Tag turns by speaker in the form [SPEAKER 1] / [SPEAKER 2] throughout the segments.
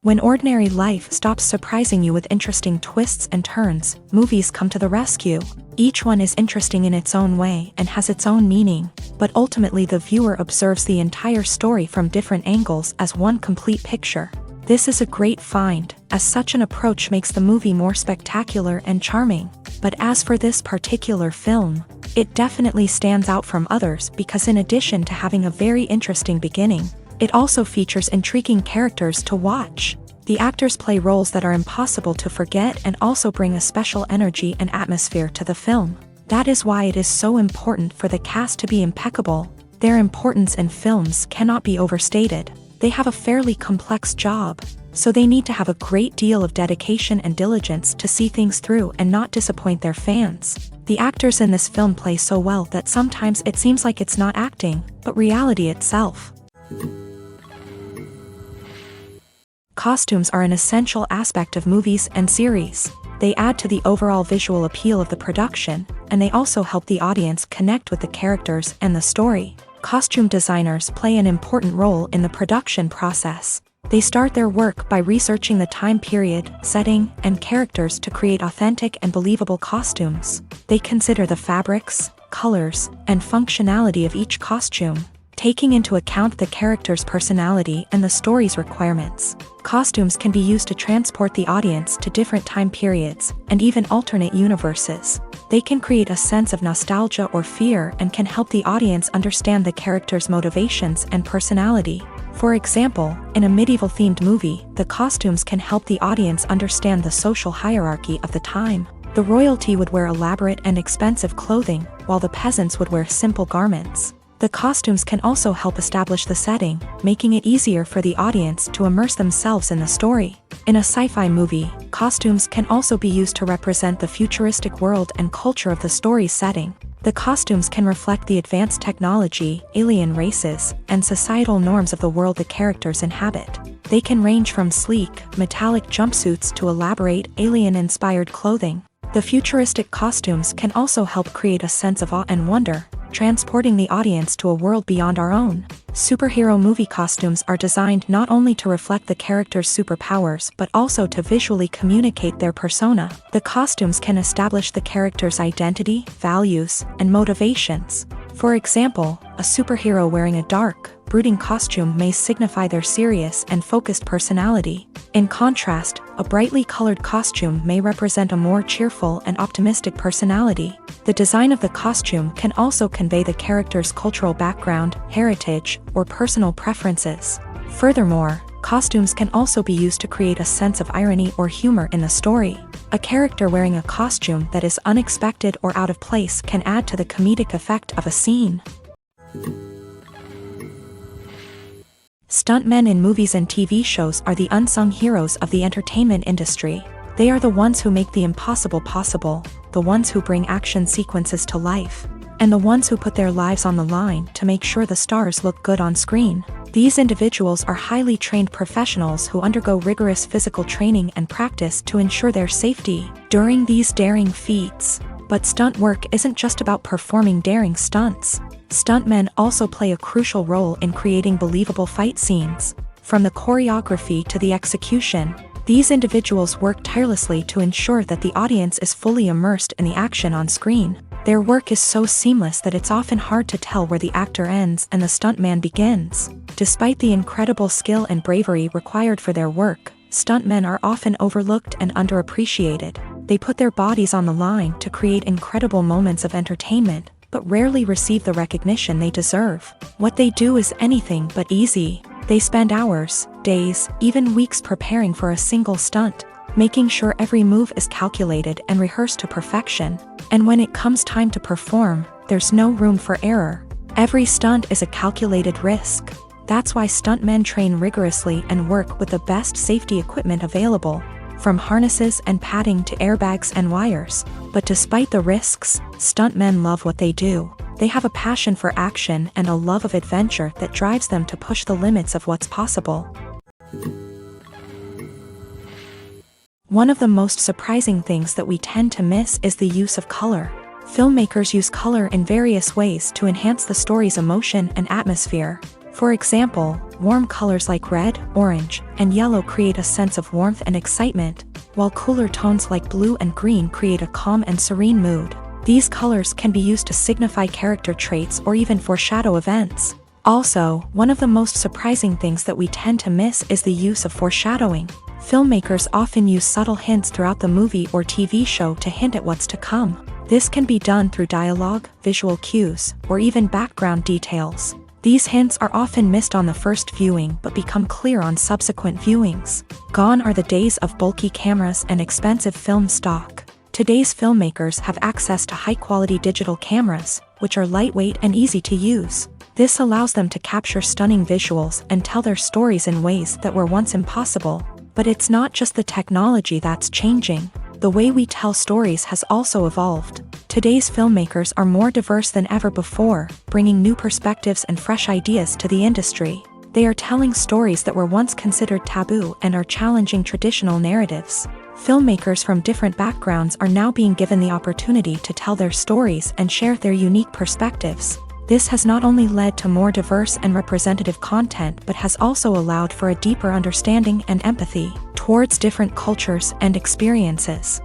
[SPEAKER 1] When ordinary life stops surprising you with interesting twists and turns, movies come to the rescue. Each one is interesting in its own way and has its own meaning, but ultimately the viewer observes the entire story from different angles as one complete picture. This is a great find, as such an approach makes the movie more spectacular and charming. But as for this particular film, it definitely stands out from others because in addition to having a very interesting beginning, it also features intriguing characters to watch. The actors play roles that are impossible to forget and also bring a special energy and atmosphere to the film. That is why it is so important for the cast to be impeccable. Their importance in films cannot be overstated. They have a fairly complex job, so they need to have a great deal of dedication and diligence to see things through and not disappoint their fans. The actors in this film play so well that sometimes it seems like it's not acting, but reality itself. Costumes are an essential aspect of movies and series. They add to the overall visual appeal of the production, and they also help the audience connect with the characters and the story. Costume designers play an important role in the production process. They start their work by researching the time period, setting, and characters to create authentic and believable costumes. They consider the fabrics, colors, and functionality of each costume, taking into account the character's personality and the story's requirements. Costumes can be used to transport the audience to different time periods and even alternate universes. They can create a sense of nostalgia or fear and can help the audience understand the character's motivations and personality. For example, in a medieval-themed movie, the costumes can help the audience understand the social hierarchy of the time. The royalty would wear elaborate and expensive clothing, while the peasants would wear simple garments. The costumes can also help establish the setting, making it easier for the audience to immerse themselves in the story. In a sci-fi movie, costumes can also be used to represent the futuristic world and culture of the story's setting. The costumes can reflect the advanced technology, alien races, and societal norms of the world the characters inhabit. They can range from sleek, metallic jumpsuits to elaborate, alien-inspired clothing. The futuristic costumes can also help create a sense of awe and wonder, transporting the audience to a world beyond our own. Superhero movie costumes are designed not only to reflect the character's superpowers but also to visually communicate their persona. The costumes can establish the character's identity, values, and motivations. For example, a superhero wearing a dark, brooding costume may signify their serious and focused personality. In contrast, a brightly colored costume may represent a more cheerful and optimistic personality. The design of the costume can also convey the character's cultural background, heritage, or personal preferences. Furthermore, costumes can also be used to create a sense of irony or humor in the story. A character wearing a costume that is unexpected or out of place can add to the comedic effect of a scene. Stuntmen in movies and TV shows are the unsung heroes of the entertainment industry. They are the ones who make the impossible possible, the ones who bring action sequences to life, and the ones who put their lives on the line to make sure the stars look good on screen. These individuals are highly trained professionals who undergo rigorous physical training and practice to ensure their safety during these daring feats. But stunt work isn't just about performing daring stunts. Stuntmen also play a crucial role in creating believable fight scenes. From the choreography to the execution, these individuals work tirelessly to ensure that the audience is fully immersed in the action on screen. Their work is so seamless that it's often hard to tell where the actor ends and the stuntman begins. Despite the incredible skill and bravery required for their work, stuntmen are often overlooked and underappreciated. They put their bodies on the line to create incredible moments of entertainment, but rarely receive the recognition they deserve. What they do is anything but easy. They spend hours, days, even weeks preparing for a single stunt, making sure every move is calculated and rehearsed to perfection. And when it comes time to perform, there's no room for error. Every stunt is a calculated risk. That's why stuntmen train rigorously and work with the best safety equipment available, from harnesses and padding to airbags and wires. But despite the risks, stuntmen love what they do. They have a passion for action and a love of adventure that drives them to push the limits of what's possible. One of the most surprising things that we tend to miss is the use of color. Filmmakers use color in various ways to enhance the story's emotion and atmosphere. For example, warm colors like red, orange, and yellow create a sense of warmth and excitement, while cooler tones like blue and green create a calm and serene mood. These colors can be used to signify character traits or even foreshadow events. Also, one of the most surprising things that we tend to miss is the use of foreshadowing. Filmmakers often use subtle hints throughout the movie or TV show to hint at what's to come. This can be done through dialogue, visual cues, or even background details. These hints are often missed on the first viewing but become clear on subsequent viewings. Gone are the days of bulky cameras and expensive film stock. Today's filmmakers have access to high-quality digital cameras, which are lightweight and easy to use. This allows them to capture stunning visuals and tell their stories in ways that were once impossible. But it's not just the technology that's changing. The way we tell stories has also evolved. Today's filmmakers are more diverse than ever before, bringing new perspectives and fresh ideas to the industry. They are telling stories that were once considered taboo and are challenging traditional narratives. Filmmakers from different backgrounds are now being given the opportunity to tell their stories and share their unique perspectives. This has not only led to more diverse and representative content but has also allowed for a deeper understanding and empathy towards different cultures and experiences.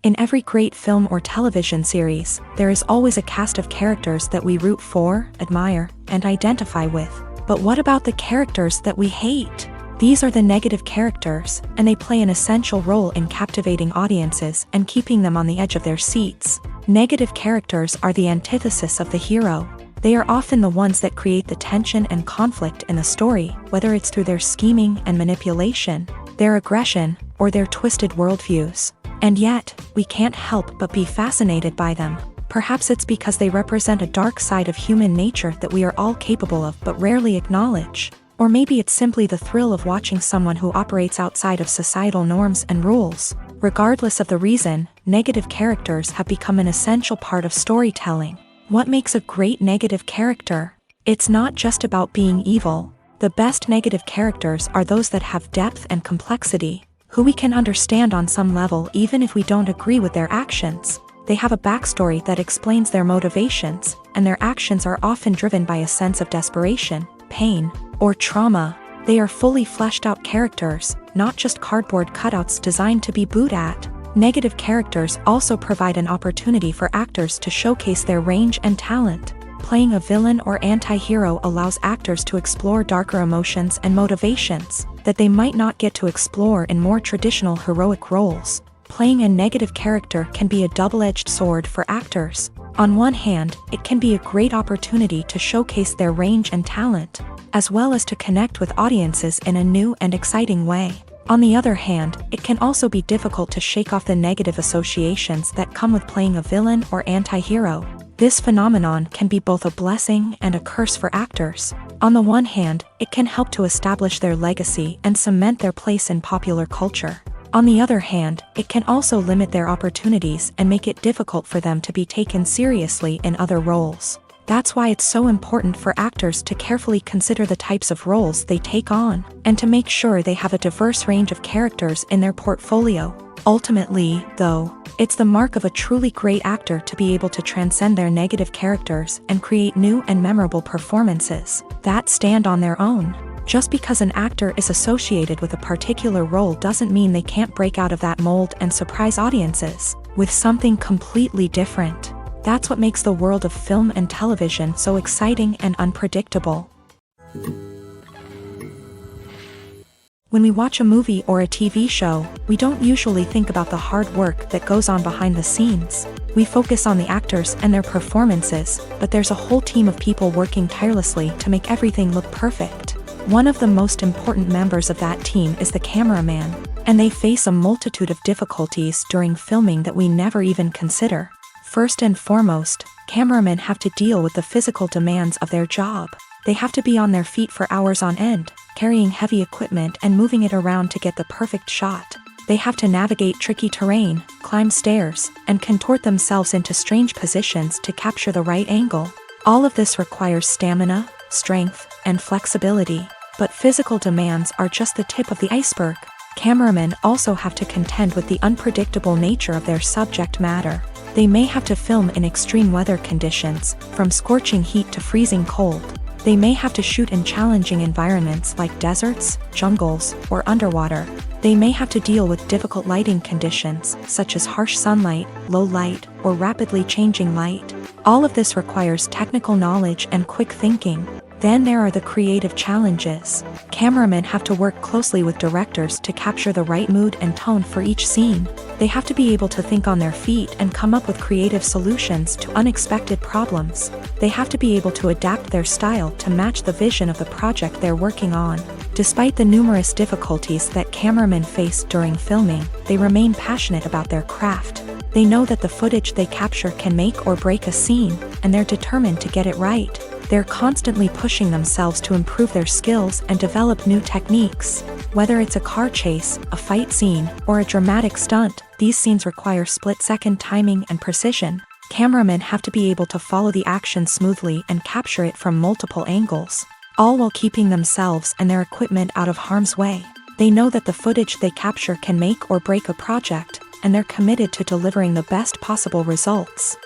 [SPEAKER 1] In every great film or television series, there is always a cast of characters that we root for, admire, and identify with. But what about the characters that we hate? These are the negative characters, and they play an essential role in captivating audiences and keeping them on the edge of their seats. Negative characters are the antithesis of the hero. They are often the ones that create the tension and conflict in the story, whether it's through their scheming and manipulation, their aggression, or their twisted worldviews. And yet, we can't help but be fascinated by them. Perhaps it's because they represent a dark side of human nature that we are all capable of but rarely acknowledge. Or maybe it's simply the thrill of watching someone who operates outside of societal norms and rules. Regardless of the reason, negative characters have become an essential part of storytelling. What makes a great negative character? It's not just about being evil. The best negative characters are those that have depth and complexity, who we can understand on some level even if we don't agree with their actions. They have a backstory that explains their motivations, and their actions are often driven by a sense of desperation, pain, or trauma. They are fully fleshed out characters, not just cardboard cutouts designed to be booed at. Negative characters also provide an opportunity for actors to showcase their range and talent. Playing a villain or anti-hero allows actors to explore darker emotions and motivations that they might not get to explore in more traditional heroic roles. Playing a negative character can be a double-edged sword for actors. On one hand, it can be a great opportunity to showcase their range and talent, as well as to connect with audiences in a new and exciting way. On the other hand, it can also be difficult to shake off the negative associations that come with playing a villain or anti-hero. This phenomenon can be both a blessing and a curse for actors. On the one hand, it can help to establish their legacy and cement their place in popular culture. On the other hand, it can also limit their opportunities and make it difficult for them to be taken seriously in other roles. That's why it's so important for actors to carefully consider the types of roles they take on, and to make sure they have a diverse range of characters in their portfolio. Ultimately, though, it's the mark of a truly great actor to be able to transcend their negative characters and create new and memorable performances that stand on their own. Just because an actor is associated with a particular role doesn't mean they can't break out of that mold and surprise audiences with something completely different. That's what makes the world of film and television so exciting and unpredictable. When we watch a movie or a TV show, we don't usually think about the hard work that goes on behind the scenes. We focus on the actors and their performances, but there's a whole team of people working tirelessly to make everything look perfect. One of the most important members of that team is the cameraman, and they face a multitude of difficulties during filming that we never even consider. First and foremost, cameramen have to deal with the physical demands of their job. They have to be on their feet for hours on end, carrying heavy equipment and moving it around to get the perfect shot. They have to navigate tricky terrain, climb stairs, and contort themselves into strange positions to capture the right angle. All of this requires stamina, strength, and flexibility. But physical demands are just the tip of the iceberg. Cameramen also have to contend with the unpredictable nature of their subject matter. They may have to film in extreme weather conditions, from scorching heat to freezing cold. They may have to shoot in challenging environments like deserts, jungles, or underwater. They may have to deal with difficult lighting conditions, such as harsh sunlight, low light, or rapidly changing light. All of this requires technical knowledge and quick thinking. Then there are the creative challenges. Cameramen have to work closely with directors to capture the right mood and tone for each scene. They have to be able to think on their feet and come up with creative solutions to unexpected problems. They have to be able to adapt their style to match the vision of the project they're working on. Despite the numerous difficulties that cameramen face during filming, they remain passionate about their craft. They know that the footage they capture can make or break a scene, and they're determined to get it right. They're constantly pushing themselves to improve their skills and develop new techniques. Whether it's a car chase, a fight scene, or a dramatic stunt, these scenes require split-second timing and precision. Cameramen have to be able to follow the action smoothly and capture it from multiple angles, all while keeping themselves and their equipment out of harm's way. They know that the footage they capture can make or break a project, and they're committed to delivering the best possible results.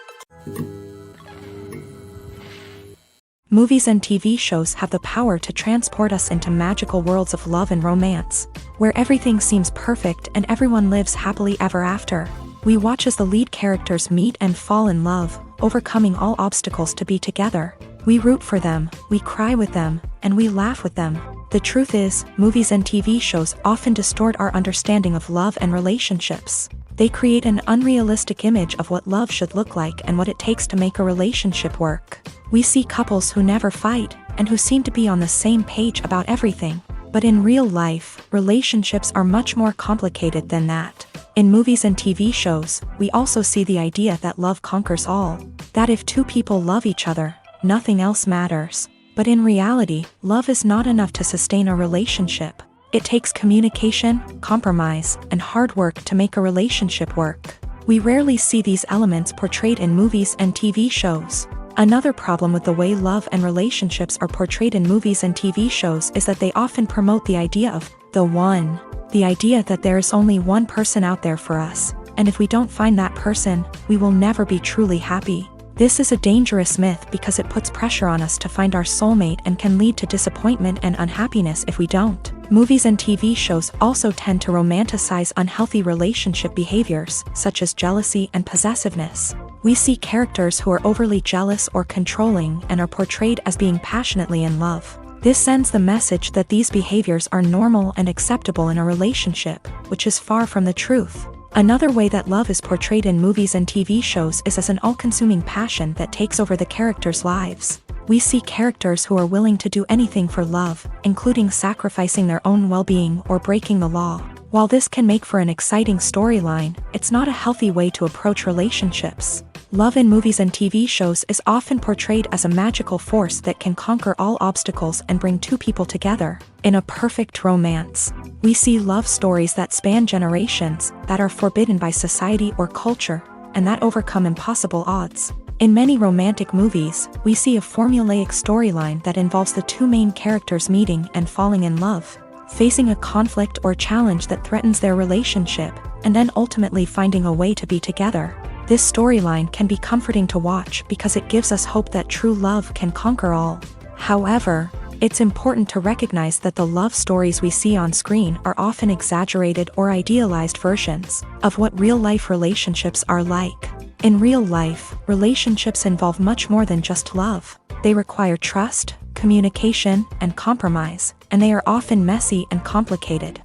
[SPEAKER 1] Movies and TV shows have the power to transport us into magical worlds of love and romance, where everything seems perfect and everyone lives happily ever after. We watch as the lead characters meet and fall in love, overcoming all obstacles to be together. We root for them, we cry with them, and we laugh with them. The truth is, movies and TV shows often distort our understanding of love and relationships. They create an unrealistic image of what love should look like and what it takes to make a relationship work. We see couples who never fight, and who seem to be on the same page about everything. But in real life, relationships are much more complicated than that. In movies and TV shows, we also see the idea that love conquers all. That if two people love each other, nothing else matters. But in reality, love is not enough to sustain a relationship. It takes communication, compromise, and hard work to make a relationship work. We rarely see these elements portrayed in movies and TV shows. Another problem with the way love and relationships are portrayed in movies and TV shows is that they often promote the idea of the one. The idea that there is only one person out there for us, and if we don't find that person, we will never be truly happy. This is a dangerous myth because it puts pressure on us to find our soulmate and can lead to disappointment and unhappiness if we don't. Movies and TV shows also tend to romanticize unhealthy relationship behaviors, such as jealousy and possessiveness. We see characters who are overly jealous or controlling and are portrayed as being passionately in love. This sends the message that these behaviors are normal and acceptable in a relationship, which is far from the truth. Another way that love is portrayed in movies and TV shows is as an all-consuming passion that takes over the characters' lives. We see characters who are willing to do anything for love, including sacrificing their own well-being or breaking the law. While this can make for an exciting storyline, it's not a healthy way to approach relationships. Love in movies and TV shows is often portrayed as a magical force that can conquer all obstacles and bring two people together in a perfect romance. We see love stories that span generations, that are forbidden by society or culture, and that overcome impossible odds. In many romantic movies, we see a formulaic storyline that involves the two main characters meeting and falling in love, facing a conflict or challenge that threatens their relationship, and then ultimately finding a way to be together. This storyline can be comforting to watch because it gives us hope that true love can conquer all. However, It's important to recognize that the love stories we see on screen are often exaggerated or idealized versions of what real-life relationships are like. In real life, relationships involve much more than just love. They require trust, communication, and compromise, and they are often messy and complicated.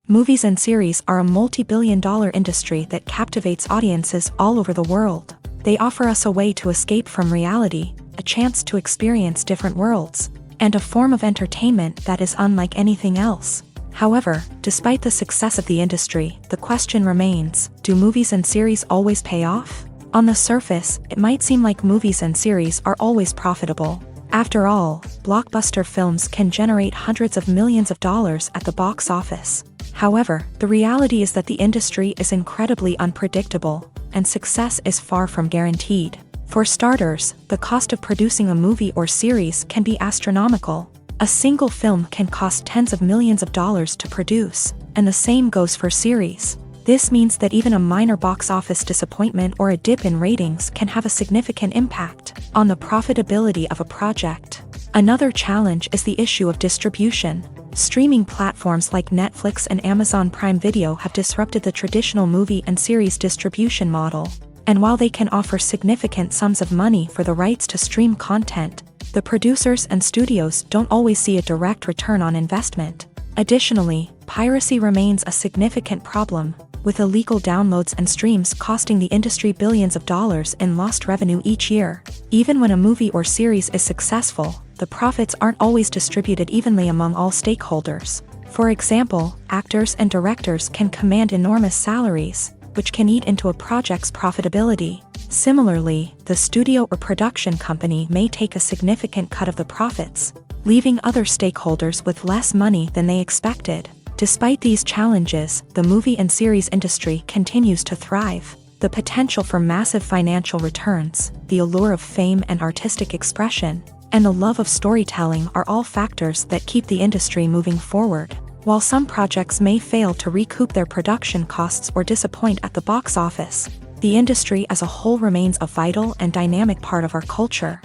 [SPEAKER 1] Movies and series are a multi-billion-dollar industry that captivates audiences all over the world. They offer us a way to escape from reality, a chance to experience different worlds, and a form of entertainment that is unlike anything else. However, despite the success of the industry, the question remains, do movies and series always pay off? On the surface, it might seem like movies and series are always profitable. After all, blockbuster films can generate hundreds of millions of dollars at the box office. However, the reality is that the industry is incredibly unpredictable, and success is far from guaranteed. For starters, the cost of producing a movie or series can be astronomical. A single film can cost tens of millions of dollars to produce, and the same goes for series. This means that even a minor box office disappointment or a dip in ratings can have a significant impact on the profitability of a project. Another challenge is the issue of distribution. Streaming platforms like Netflix and Amazon Prime Video have disrupted the traditional movie and series distribution model. And while they can offer significant sums of money for the rights to stream content, the producers and studios don't always see a direct return on investment. Additionally, piracy remains a significant problem, with illegal downloads and streams costing the industry billions of dollars in lost revenue each year. Even when a movie or series is successful, the profits aren't always distributed evenly among all stakeholders. For example, actors and directors can command enormous salaries, which can eat into a project's profitability. Similarly, the studio or production company may take a significant cut of the profits, leaving other stakeholders with less money than they expected. Despite these challenges, the movie and series industry continues to thrive. The potential for massive financial returns, the allure of fame and artistic expression, and the love of storytelling are all factors that keep the industry moving forward. While some projects may fail to recoup their production costs or disappoint at the box office, the industry as a whole remains a vital and dynamic part of our culture.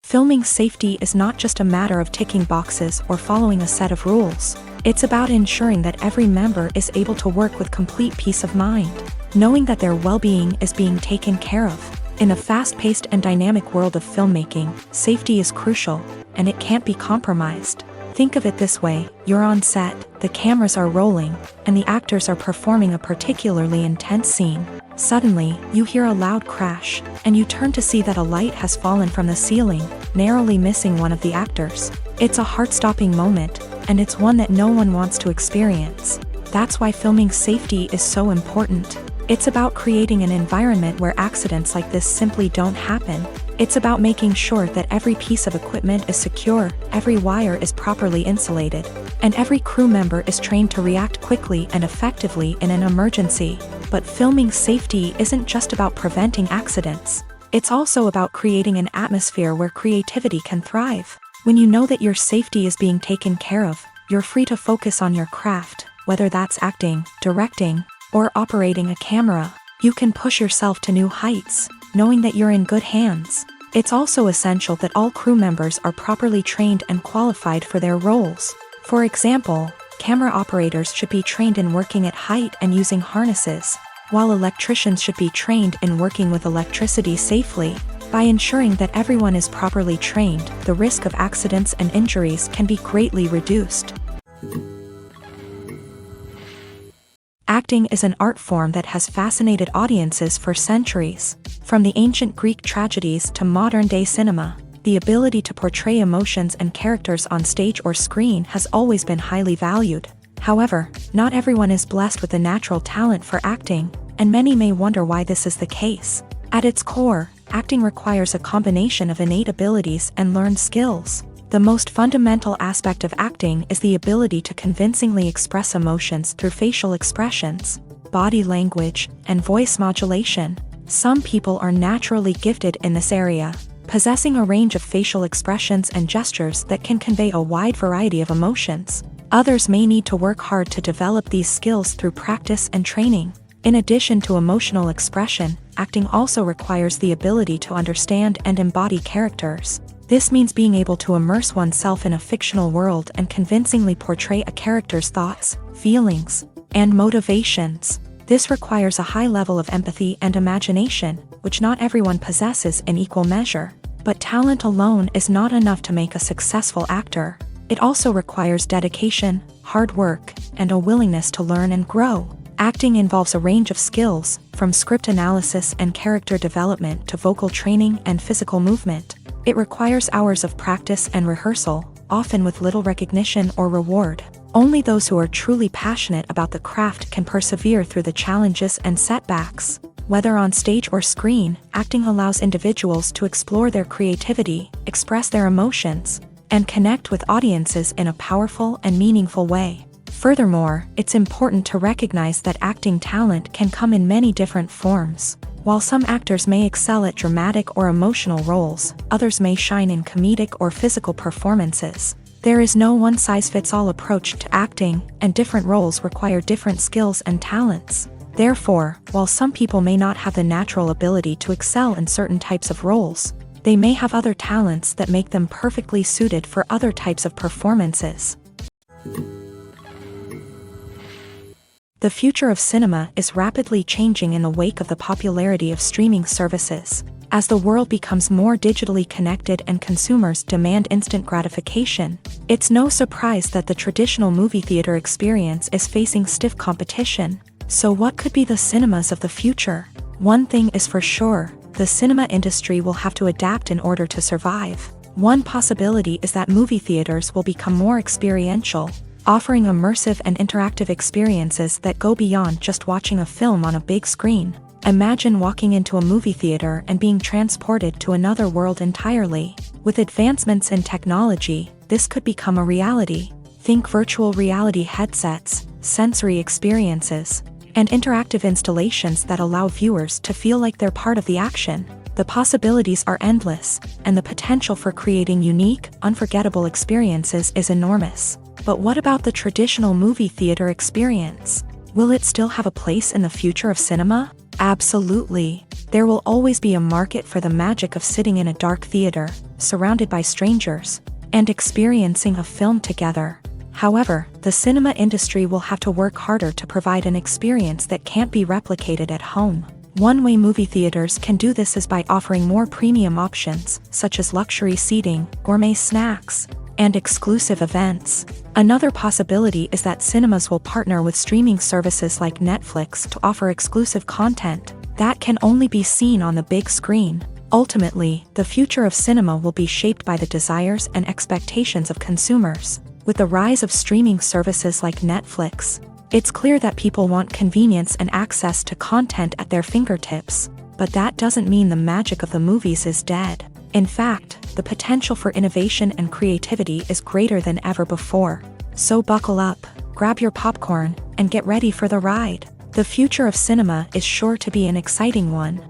[SPEAKER 1] Filming safety is not just a matter of ticking boxes or following a set of rules. It's about ensuring that every member is able to work with complete peace of mind, knowing that their well-being is being taken care of. In the fast-paced and dynamic world of filmmaking, safety is crucial, and it can't be compromised. Think of it this way: you're on set, the cameras are rolling, and the actors are performing a particularly intense scene. Suddenly, you hear a loud crash, and you turn to see that a light has fallen from the ceiling, narrowly missing one of the actors. It's a heart-stopping moment, and it's one that no one wants to experience. That's why filming safety is so important. It's about creating an environment where accidents like this simply don't happen. It's about making sure that every piece of equipment is secure, every wire is properly insulated, and every crew member is trained to react quickly and effectively in an emergency. But filming safety isn't just about preventing accidents. It's also about creating an atmosphere where creativity can thrive. When you know that your safety is being taken care of, you're free to focus on your craft, whether that's acting, directing, or operating a camera. You can push yourself to new heights, knowing that you're in good hands. It's also essential that all crew members are properly trained and qualified for their roles. For example, camera operators should be trained in working at height and using harnesses, while electricians should be trained in working with electricity safely. By ensuring that everyone is properly trained, the risk of accidents and injuries can be greatly reduced. Acting is an art form that has fascinated audiences for centuries. From the ancient Greek tragedies to modern-day cinema, the ability to portray emotions and characters on stage or screen has always been highly valued. However, not everyone is blessed with a natural talent for acting, and many may wonder why this is the case. At its core, acting requires a combination of innate abilities and learned skills. The most fundamental aspect of acting is the ability to convincingly express emotions through facial expressions, body language, and voice modulation. Some people are naturally gifted in this area, possessing a range of facial expressions and gestures that can convey a wide variety of emotions. Others may need to work hard to develop these skills through practice and training. In addition to emotional expression, acting also requires the ability to understand and embody characters. This means being able to immerse oneself in a fictional world and convincingly portray a character's thoughts, feelings, and motivations. This requires a high level of empathy and imagination, which not everyone possesses in equal measure. But talent alone is not enough to make a successful actor. It also requires dedication, hard work, and a willingness to learn and grow. Acting involves a range of skills, from script analysis and character development to vocal training and physical movement. It requires hours of practice and rehearsal, often with little recognition or reward. Only those who are truly passionate about the craft can persevere through the challenges and setbacks. Whether on stage or screen, acting allows individuals to explore their creativity, express their emotions, and connect with audiences in a powerful and meaningful way. Furthermore, it's important to recognize that acting talent can come in many different forms. While some actors may excel at dramatic or emotional roles, others may shine in comedic or physical performances. There is no one-size-fits-all approach to acting, and different roles require different skills and talents. Therefore, while some people may not have the natural ability to excel in certain types of roles, they may have other talents that make them perfectly suited for other types of performances. The future of cinema is rapidly changing in the wake of the popularity of streaming services. As the world becomes more digitally connected and consumers demand instant gratification, it's no surprise that the traditional movie theater experience is facing stiff competition. So what could be the cinemas of the future? One thing is for sure, the cinema industry will have to adapt in order to survive. One possibility is that movie theaters will become more experiential, offering immersive and interactive experiences that go beyond just watching a film on a big screen. Imagine walking into a movie theater and being transported to another world entirely. With advancements in technology, this could become a reality. Think virtual reality headsets, sensory experiences, and interactive installations that allow viewers to feel like they're part of the action. The possibilities are endless, and the potential for creating unique, unforgettable experiences is enormous. But what about the traditional movie theater experience? Will it still have a place in the future of cinema? Absolutely. There will always be a market for the magic of sitting in a dark theater, surrounded by strangers, and experiencing a film together. However, the cinema industry will have to work harder to provide an experience that can't be replicated at home. One way movie theaters can do this is by offering more premium options, such as luxury seating, gourmet snacks, and exclusive events. Another possibility is that cinemas will partner with streaming services like Netflix to offer exclusive content that can only be seen on the big screen. Ultimately, the future of cinema will be shaped by the desires and expectations of consumers. With the rise of streaming services like Netflix, it's clear that people want convenience and access to content at their fingertips. But that doesn't mean the magic of the movies is dead. In fact, the potential for innovation and creativity is greater than ever before. So buckle up, grab your popcorn, and get ready for the ride. The future of cinema is sure to be an exciting one.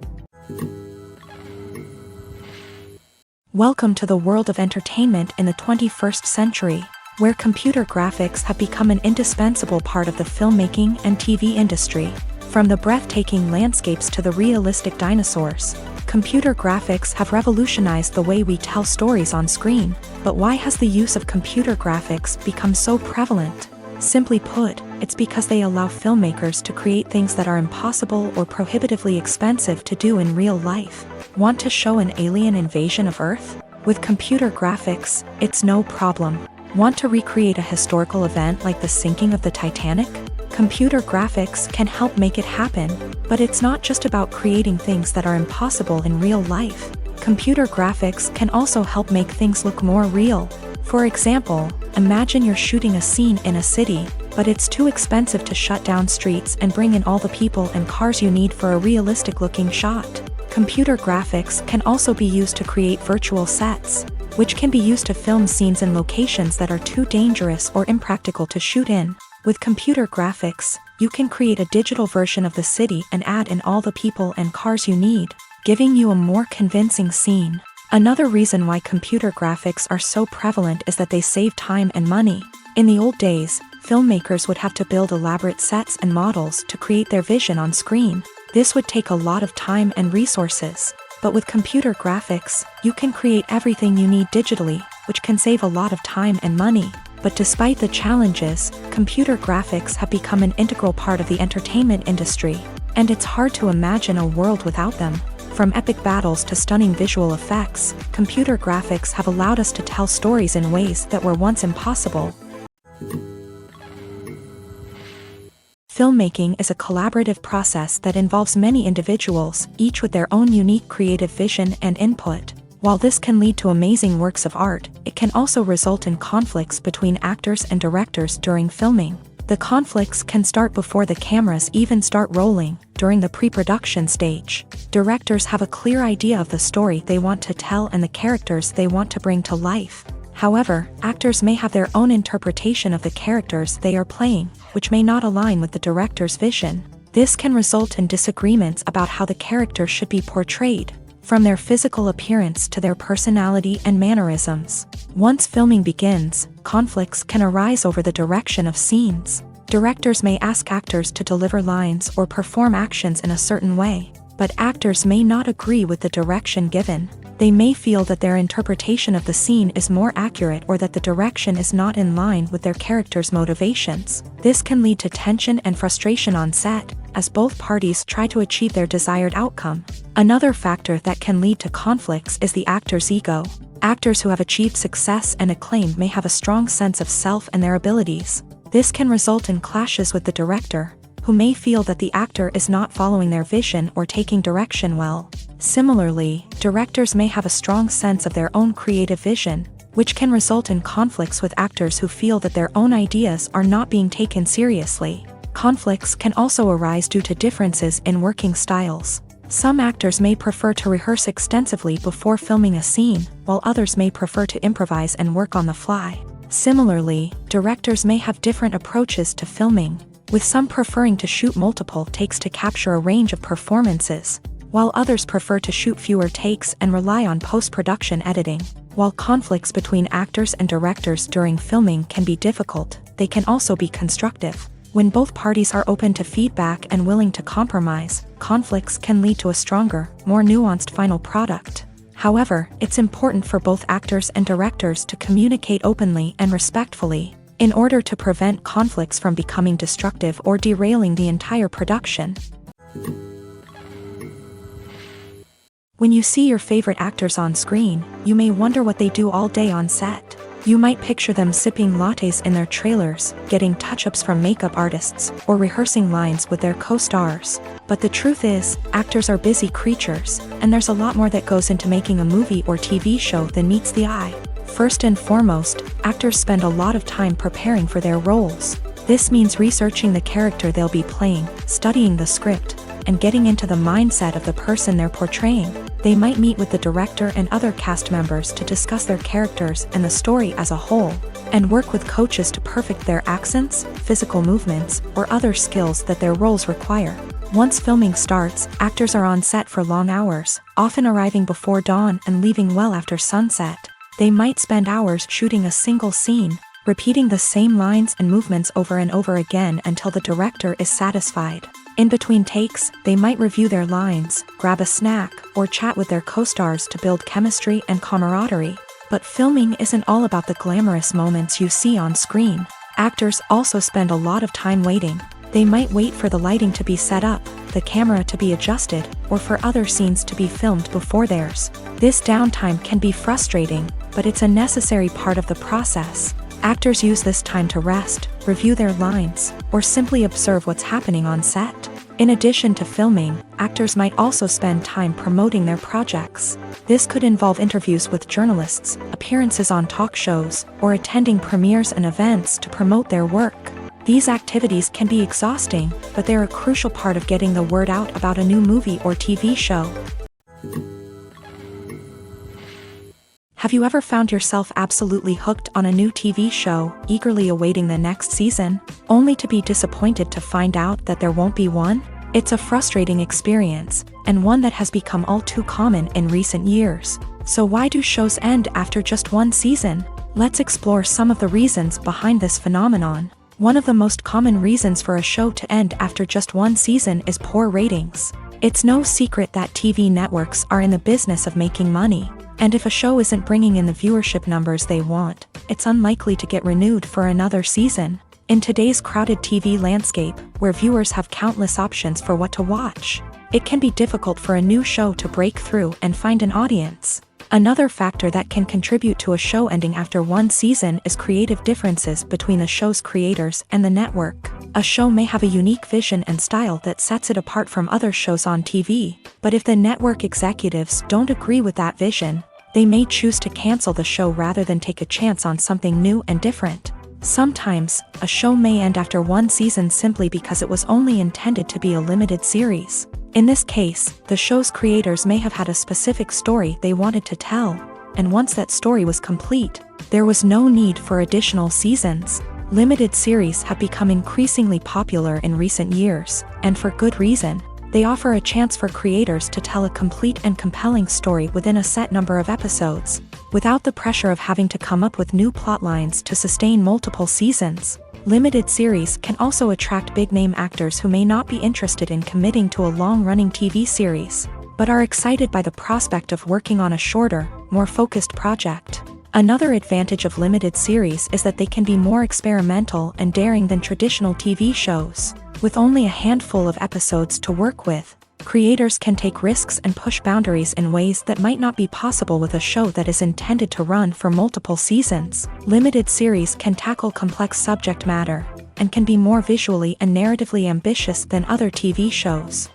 [SPEAKER 1] Welcome to the world of entertainment in the 21st century, where computer graphics have become an indispensable part of the filmmaking and TV industry. From the breathtaking landscapes to the realistic dinosaurs, computer graphics have revolutionized the way we tell stories on screen. But why has the use of computer graphics become so prevalent? Simply put, it's because they allow filmmakers to create things that are impossible or prohibitively expensive to do in real life. Want to show an alien invasion of Earth? With computer graphics, it's no problem. Want to recreate a historical event like the sinking of the Titanic? Computer graphics can help make it happen. But it's not just about creating things that are impossible in real life. Computer graphics can also help make things look more real. For example, imagine you're shooting a scene in a city, but it's too expensive to shut down streets and bring in all the people and cars you need for a realistic-looking shot. Computer graphics can also be used to create virtual sets, which can be used to film scenes in locations that are too dangerous or impractical to shoot in. With computer graphics, you can create a digital version of the city and add in all the people and cars you need, giving you a more convincing scene. Another reason why computer graphics are so prevalent is that they save time and money. In the old days, filmmakers would have to build elaborate sets and models to create their vision on screen. This would take a lot of time and resources. But with computer graphics, you can create everything you need digitally, which can save a lot of time and money. But despite the challenges, computer graphics have become an integral part of the entertainment industry, and it's hard to imagine a world without them. From epic battles to stunning visual effects, computer graphics have allowed us to tell stories in ways that were once impossible. Filmmaking is a collaborative process that involves many individuals, each with their own unique creative vision and input. While this can lead to amazing works of art, it can also result in conflicts between actors and directors during filming. The conflicts can start before the cameras even start rolling, during the pre-production stage. Directors have a clear idea of the story they want to tell and the characters they want to bring to life. However, actors may have their own interpretation of the characters they are playing, which may not align with the director's vision. This can result in disagreements about how the character should be portrayed, from their physical appearance to their personality and mannerisms. Once filming begins, conflicts can arise over the direction of scenes. Directors may ask actors to deliver lines or perform actions in a certain way, but actors may not agree with the direction given. They may feel that their interpretation of the scene is more accurate or that the direction is not in line with their character's motivations. This can lead to tension and frustration on set, as both parties try to achieve their desired outcome. Another factor that can lead to conflicts is the actor's ego. Actors who have achieved success and acclaim may have a strong sense of self and their abilities. This can result in clashes with the director, who may feel that the actor is not following their vision or taking direction well. Similarly, directors may have a strong sense of their own creative vision, which can result in conflicts with actors who feel that their own ideas are not being taken seriously. Conflicts can also arise due to differences in working styles. Some actors may prefer to rehearse extensively before filming a scene, while others may prefer to improvise and work on the fly. Similarly, directors may have different approaches to filming, with some preferring to shoot multiple takes to capture a range of performances, while others prefer to shoot fewer takes and rely on post-production editing. While conflicts between actors and directors during filming can be difficult, they can also be constructive. When both parties are open to feedback and willing to compromise, conflicts can lead to a stronger, more nuanced final product. However, it's important for both actors and directors to communicate openly and respectfully, in order to prevent conflicts from becoming destructive or derailing the entire production. When you see your favorite actors on screen, you may wonder what they do all day on set. You might picture them sipping lattes in their trailers, getting touch-ups from makeup artists, or rehearsing lines with their co-stars. But the truth is, actors are busy creatures, and there's a lot more that goes into making a movie or TV show than meets the eye. First and foremost, actors spend a lot of time preparing for their roles. This means researching the character they'll be playing, studying the script, and getting into the mindset of the person they're portraying. They might meet with the director and other cast members to discuss their characters and the story as a whole, and work with coaches to perfect their accents, physical movements, or other skills that their roles require. Once filming starts, actors are on set for long hours, often arriving before dawn and leaving well after sunset. They might spend hours shooting a single scene, repeating the same lines and movements over and over again until the director is satisfied. In between takes, they might review their lines, grab a snack, or chat with their co-stars to build chemistry and camaraderie. But filming isn't all about the glamorous moments you see on screen. Actors also spend a lot of time waiting. They might wait for the lighting to be set up, the camera to be adjusted, or for other scenes to be filmed before theirs. This downtime can be frustrating, but it's a necessary part of the process. Actors use this time to rest, review their lines, or simply observe what's happening on set. In addition to filming, actors might also spend time promoting their projects. This could involve interviews with journalists, appearances on talk shows, or attending premieres and events to promote their work. These activities can be exhausting, but they're a crucial part of getting the word out about a new movie or TV show. Have you ever found yourself absolutely hooked on a new TV show, eagerly awaiting the next season, only to be disappointed to find out that there won't be one? It's a frustrating experience, and one that has become all too common in recent years. So why do shows end after just one season? Let's explore some of the reasons behind this phenomenon. One of the most common reasons for a show to end after just one season is poor ratings. It's no secret that TV networks are in the business of making money, and if a show isn't bringing in the viewership numbers they want, it's unlikely to get renewed for another season. In today's crowded TV landscape, where viewers have countless options for what to watch, it can be difficult for a new show to break through and find an audience. Another factor that can contribute to a show ending after one season is creative differences between the show's creators and the network. A show may have a unique vision and style that sets it apart from other shows on TV, but if the network executives don't agree with that vision, they may choose to cancel the show rather than take a chance on something new and different. Sometimes, a show may end after one season simply because it was only intended to be a limited series. In this case, the show's creators may have had a specific story they wanted to tell, and once that story was complete, there was no need for additional seasons. Limited series have become increasingly popular in recent years, and for good reason. They offer a chance for creators to tell a complete and compelling story within a set number of episodes, without the pressure of having to come up with new plotlines to sustain multiple seasons. Limited series can also attract big-name actors who may not be interested in committing to a long-running TV series, but are excited by the prospect of working on a shorter, more focused project. Another advantage of limited series is that they can be more experimental and daring than traditional TV shows. With only a handful of episodes to work with, creators can take risks and push boundaries in ways that might not be possible with a show that is intended to run for multiple seasons. Limited series can tackle complex subject matter, and can be more visually and narratively ambitious than other TV shows.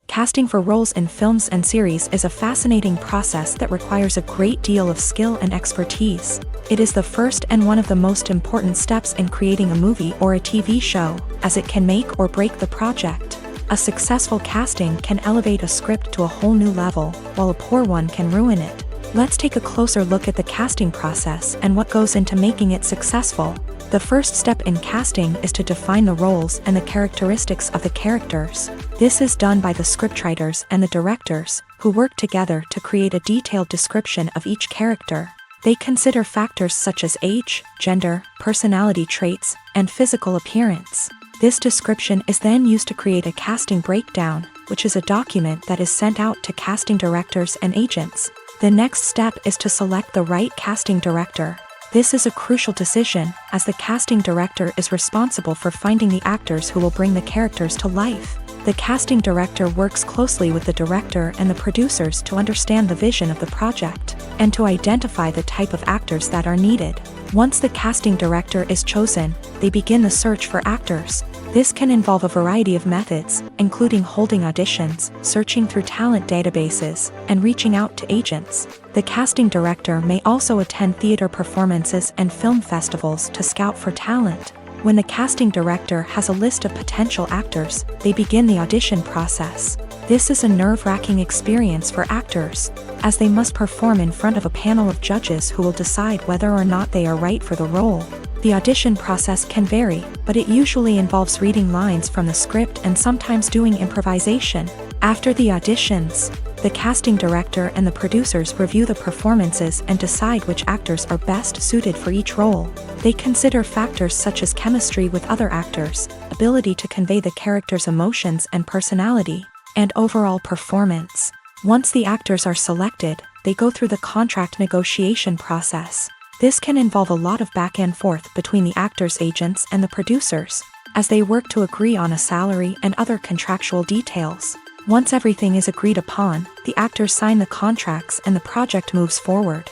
[SPEAKER 1] Casting for roles in films and series is a fascinating process that requires a great deal of skill and expertise. It is the first and one of the most important steps in creating a movie or a TV show, as it can make or break the project. A successful casting can elevate a script to a whole new level, while a poor one can ruin it. Let's take a closer look at the casting process and what goes into making it successful. The first step in casting is to define the roles and the characteristics of the characters. This is done by the scriptwriters and the directors, who work together to create a detailed description of each character. They consider factors such as age, gender, personality traits, and physical appearance. This description is then used to create a casting breakdown, which is a document that is sent out to casting directors and agents. The next step is to select the right casting director. This is a crucial decision, as the casting director is responsible for finding the actors who will bring the characters to life. The casting director works closely with the director and the producers to understand the vision of the project, and to identify the type of actors that are needed. Once the casting director is chosen, they begin the search for actors. This can involve a variety of methods, including holding auditions, searching through talent databases, and reaching out to agents. The casting director may also attend theater performances and film festivals to scout for talent. When the casting director has a list of potential actors, they begin the audition process. This is a nerve-wracking experience for actors, as they must perform in front of a panel of judges who will decide whether or not they are right for the role. The audition process can vary, but it usually involves reading lines from the script and sometimes doing improvisation. After the auditions, the casting director and the producers review the performances and decide which actors are best suited for each role. They consider factors such as chemistry with other actors, ability to convey the character's emotions and personality, and overall performance. Once the actors are selected, they go through the contract negotiation process. This can involve a lot of back and forth between the actors' agents and the producers, as they work to agree on a salary and other contractual details. Once everything is agreed upon, the actors sign the contracts and the project moves forward.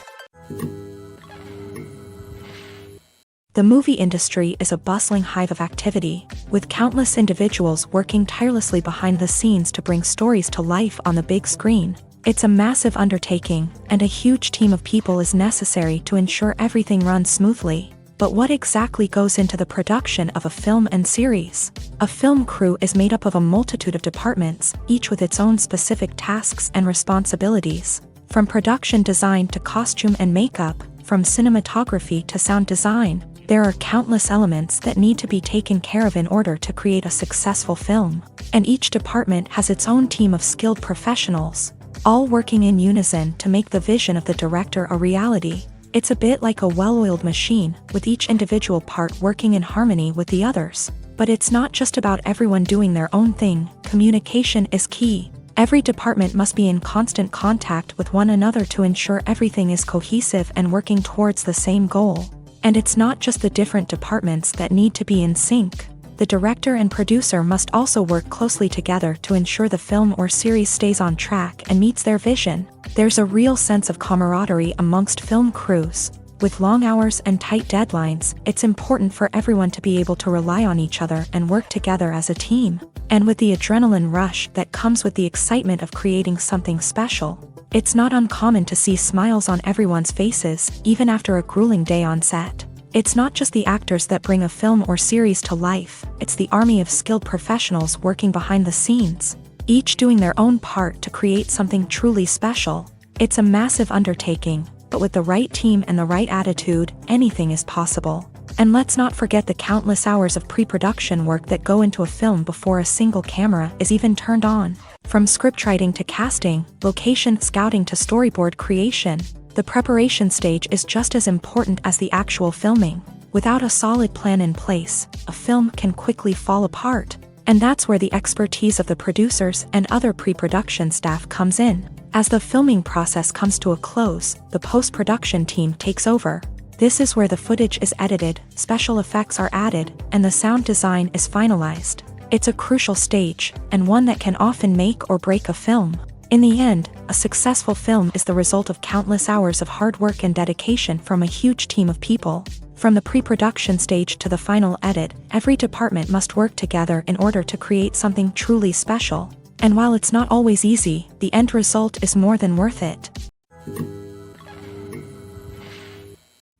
[SPEAKER 1] The movie industry is a bustling hive of activity, with countless individuals working tirelessly behind the scenes to bring stories to life on the big screen. It's a massive undertaking, and a huge team of people is necessary to ensure everything runs smoothly. But what exactly goes into the production of a film and series? A film crew is made up of a multitude of departments, each with its own specific tasks and responsibilities. From production design to costume and makeup, from cinematography to sound design, there are countless elements that need to be taken care of in order to create a successful film. And each department has its own team of skilled professionals, all working in unison to make the vision of the director a reality. It's a bit like a well-oiled machine, with each individual part working in harmony with the others. But it's not just about everyone doing their own thing. Communication is key. Every department must be in constant contact with one another to ensure everything is cohesive and working towards the same goal. And it's not just the different departments that need to be in sync. The director and producer must also work closely together to ensure the film or series stays on track and meets their vision. There's a real sense of camaraderie amongst film crews. With long hours and tight deadlines, it's important for everyone to be able to rely on each other and work together as a team. And with the adrenaline rush that comes with the excitement of creating something special, it's not uncommon to see smiles on everyone's faces, even after a grueling day on set. It's not just the actors that bring a film or series to life, it's the army of skilled professionals working behind the scenes, each doing their own part to create something truly special. It's a massive undertaking, but with the right team and the right attitude, anything is possible. And let's not forget the countless hours of pre-production work that go into a film before a single camera is even turned on. From scriptwriting to casting, location scouting to storyboard creation, the preparation stage is just as important as the actual filming. Without a solid plan in place, a film can quickly fall apart. And that's where the expertise of the producers and other pre-production staff comes in. As the filming process comes to a close, the post-production team takes over. This is where the footage is edited, special effects are added, and the sound design is finalized. It's a crucial stage, and one that can often make or break a film. In the end, a successful film is the result of countless hours of hard work and dedication from a huge team of people. From the pre-production stage to the final edit, every department must work together in order to create something truly special. And while it's not always easy, the end result is more than worth it.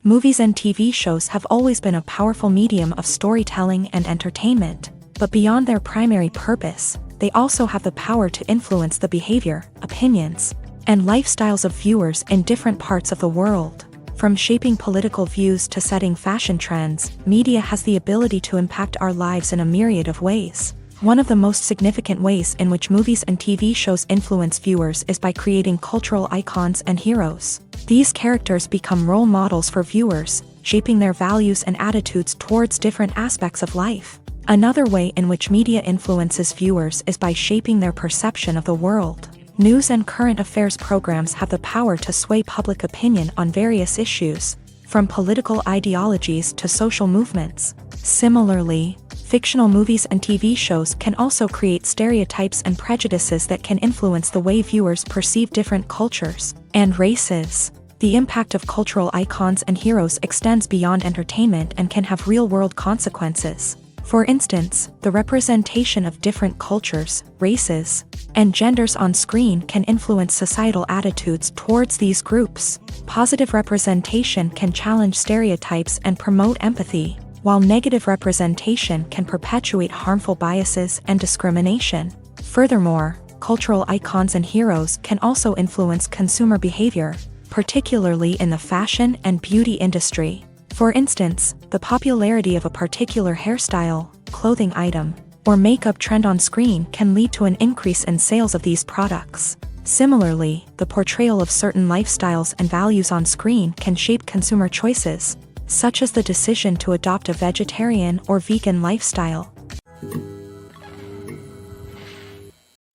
[SPEAKER 1] Movies and TV shows have always been a powerful medium of storytelling and entertainment. But beyond their primary purpose, they also have the power to influence the behavior, opinions, and lifestyles of viewers in different parts of the world. From shaping political views to setting fashion trends, media has the ability to impact our lives in a myriad of ways. One of the most significant ways in which movies and TV shows influence viewers is by creating cultural icons and heroes. These characters become role models for viewers, shaping their values and attitudes towards different aspects of life. Another way in which media influences viewers is by shaping their perception of the world. News and current affairs programs have the power to sway public opinion on various issues, from political ideologies to social movements. Similarly, fictional movies and TV shows can also create stereotypes and prejudices that can influence the way viewers perceive different cultures and races. The impact of cultural icons and heroes extends beyond entertainment and can have real-world consequences. For instance, the representation of different cultures, races, and genders on screen can influence societal attitudes towards these groups. Positive representation can challenge stereotypes and promote empathy, while negative representation can perpetuate harmful biases and discrimination. Furthermore, cultural icons and heroes can also influence consumer behavior, particularly in the fashion and beauty industry. For instance, the popularity of a particular hairstyle, clothing item, or makeup trend on screen can lead to an increase in sales of these products. Similarly, the portrayal of certain lifestyles and values on screen can shape consumer choices, such as the decision to adopt a vegetarian or vegan lifestyle.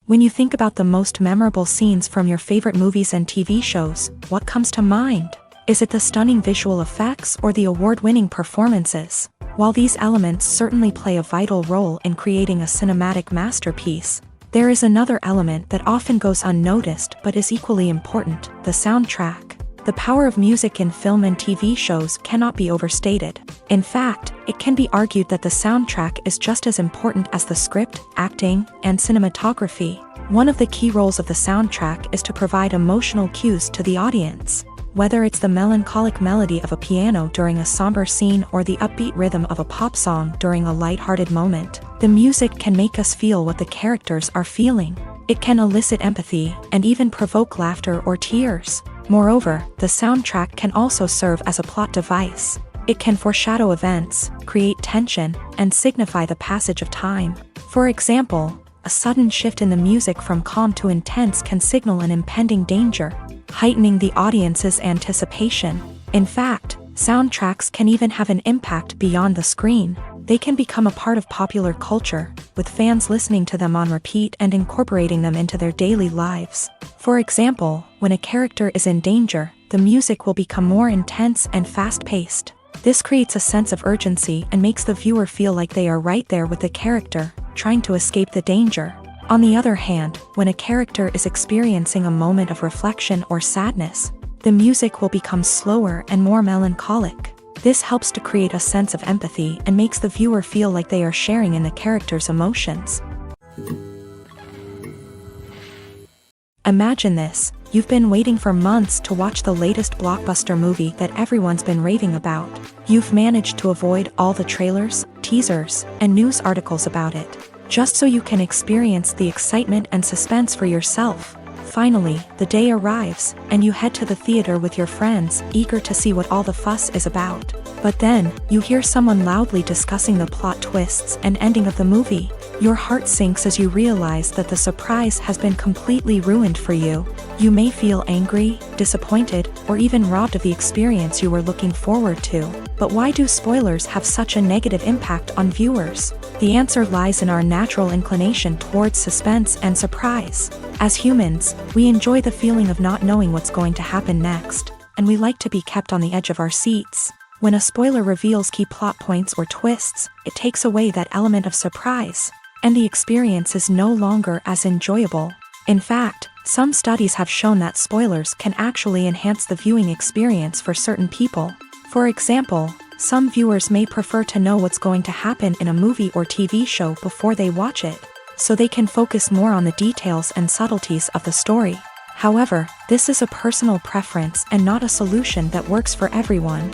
[SPEAKER 1] When you think about the most memorable scenes from your favorite movies and TV shows, what comes to mind? Is it the stunning visual effects or the award-winning performances? While these elements certainly play a vital role in creating a cinematic masterpiece, there is another element that often goes unnoticed but is equally important: the soundtrack. The power of music in film and TV shows cannot be overstated. In fact, it can be argued that the soundtrack is just as important as the script, acting, and cinematography. One of the key roles of the soundtrack is to provide emotional cues to the audience. Whether it's the melancholic melody of a piano during a somber scene or the upbeat rhythm of a pop song during a lighthearted moment, the music can make us feel what the characters are feeling. It can elicit empathy and even provoke laughter or tears. Moreover, the soundtrack can also serve as a plot device. It can foreshadow events, create tension, and signify the passage of time. For example, a sudden shift in the music from calm to intense can signal an impending danger, heightening the audience's anticipation. In fact, soundtracks can even have an impact beyond the screen. They can become a part of popular culture, with fans listening to them on repeat and incorporating them into their daily lives. For example, when a character is in danger, the music will become more intense and fast-paced. This creates a sense of urgency and makes the viewer feel like they are right there with the character, trying to escape the danger. On the other hand, when a character is experiencing a moment of reflection or sadness, the music will become slower and more melancholic. This helps to create a sense of empathy and makes the viewer feel like they are sharing in the character's emotions. Imagine this: you've been waiting for months to watch the latest blockbuster movie that everyone's been raving about. You've managed to avoid all the trailers, teasers, and news articles about it, just so you can experience the excitement and suspense for yourself. Finally, the day arrives, and you head to the theater with your friends, eager to see what all the fuss is about. But then, you hear someone loudly discussing the plot twists and ending of the movie. Your heart sinks as you realize that the surprise has been completely ruined for you. You may feel angry, disappointed, or even robbed of the experience you were looking forward to. But why do spoilers have such a negative impact on viewers? The answer lies in our natural inclination towards suspense and surprise. As humans, we enjoy the feeling of not knowing what's going to happen next, and we like to be kept on the edge of our seats. When a spoiler reveals key plot points or twists, it takes away that element of surprise, and the experience is no longer as enjoyable. In fact, some studies have shown that spoilers can actually enhance the viewing experience for certain people. For example, some viewers may prefer to know what's going to happen in a movie or TV show before they watch it, so they can focus more on the details and subtleties of the story. However, this is a personal preference and not a solution that works for everyone.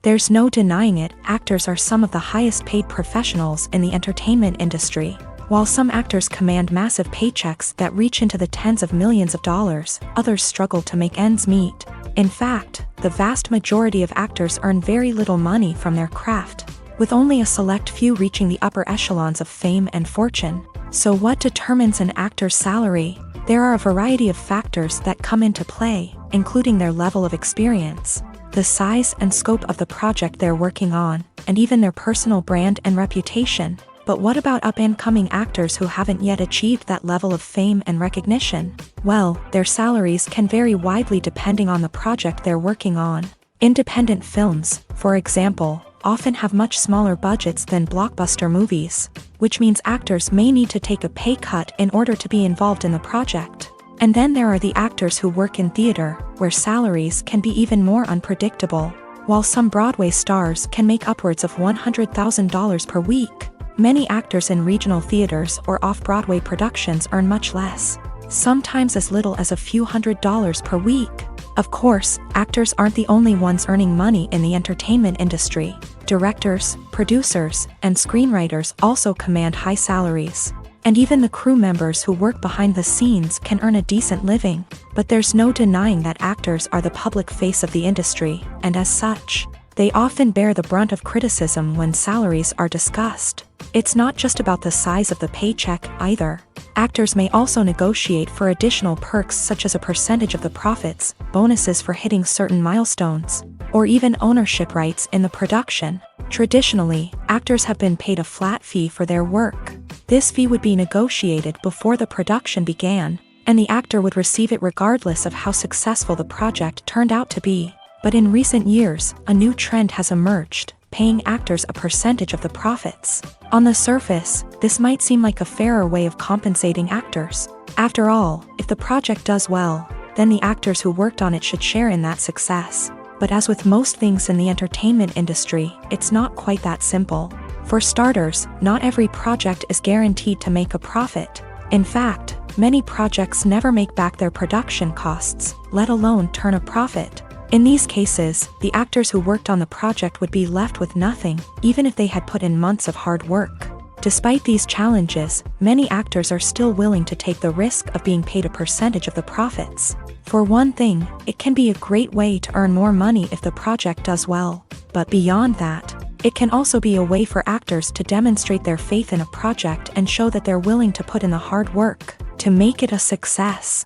[SPEAKER 1] There's no denying it, actors are some of the highest paid professionals in the entertainment industry. While some actors command massive paychecks that reach into the tens of millions of dollars, others struggle to make ends meet. In fact, the vast majority of actors earn very little money from their craft, with only a select few reaching the upper echelons of fame and fortune. So what determines an actor's salary? There are a variety of factors that come into play, including their level of experience, the size and scope of the project they're working on, and even their personal brand and reputation. But what about up-and-coming actors who haven't yet achieved that level of fame and recognition? Well, their salaries can vary widely depending on the project they're working on. Independent films, for example, often have much smaller budgets than blockbuster movies, which means actors may need to take a pay cut in order to be involved in the project. And then there are the actors who work in theater, where salaries can be even more unpredictable. While some Broadway stars can make upwards of $100,000 per week, many actors in regional theaters or off-Broadway productions earn much less, sometimes as little as a few $100s per week. Of course, actors aren't the only ones earning money in the entertainment industry. Directors, producers, and screenwriters also command high salaries. And even the crew members who work behind the scenes can earn a decent living. But there's no denying that actors are the public face of the industry, and as such, they often bear the brunt of criticism when salaries are discussed. It's not just about the size of the paycheck either. Actors may also negotiate for additional perks such as a percentage of the profits, bonuses for hitting certain milestones, or even ownership rights in the production. Traditionally, actors have been paid a flat fee for their work. This fee would be negotiated before the production began, and the actor would receive it regardless of how successful the project turned out to be. But in recent years, a new trend has emerged, paying actors a percentage of the profits. On the surface, this might seem like a fairer way of compensating actors. After all, if the project does well, then the actors who worked on it should share in that success. But as with most things in the entertainment industry, it's not quite that simple. For starters, not every project is guaranteed to make a profit. In fact, many projects never make back their production costs, let alone turn a profit. In these cases, the actors who worked on the project would be left with nothing, even if they had put in months of hard work. Despite these challenges, many actors are still willing to take the risk of being paid a percentage of the profits. For one thing, it can be a great way to earn more money if the project does well. But beyond that, it can also be a way for actors to demonstrate their faith in a project and show that they're willing to put in the hard work to make it a success.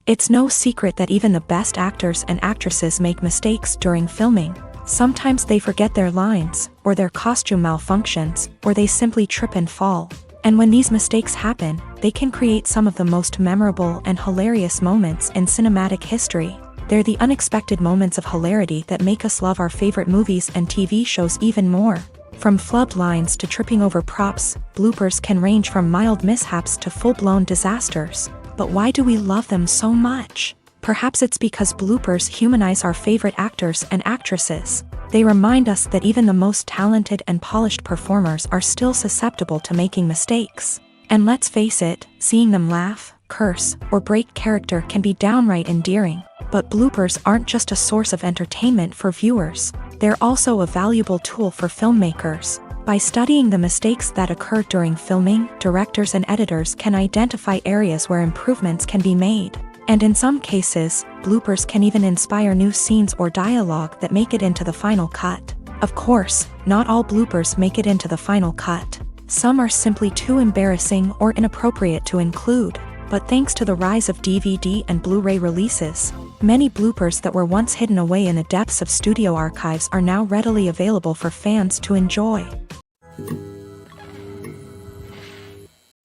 [SPEAKER 1] It's no secret that even the best actors and actresses make mistakes during filming. Sometimes they forget their lines, or their costume malfunctions, or they simply trip and fall. And when these mistakes happen, they can create some of the most memorable and hilarious moments in cinematic history. They're the unexpected moments of hilarity that make us love our favorite movies and TV shows even more. From flubbed lines to tripping over props, bloopers can range from mild mishaps to full-blown disasters. But why do we love them so much? Perhaps it's because bloopers humanize our favorite actors and actresses. They remind us that even the most talented and polished performers are still susceptible to making mistakes. And let's face it, seeing them laugh, curse, or break character can be downright endearing. But bloopers aren't just a source of entertainment for viewers. They're also a valuable tool for filmmakers. By studying the mistakes that occur during filming, directors and editors can identify areas where improvements can be made. And in some cases, bloopers can even inspire new scenes or dialogue that make it into the final cut. Of course, not all bloopers make it into the final cut. Some are simply too embarrassing or inappropriate to include. But thanks to the rise of DVD and Blu-ray releases, many bloopers that were once hidden away in the depths of studio archives are now readily available for fans to enjoy.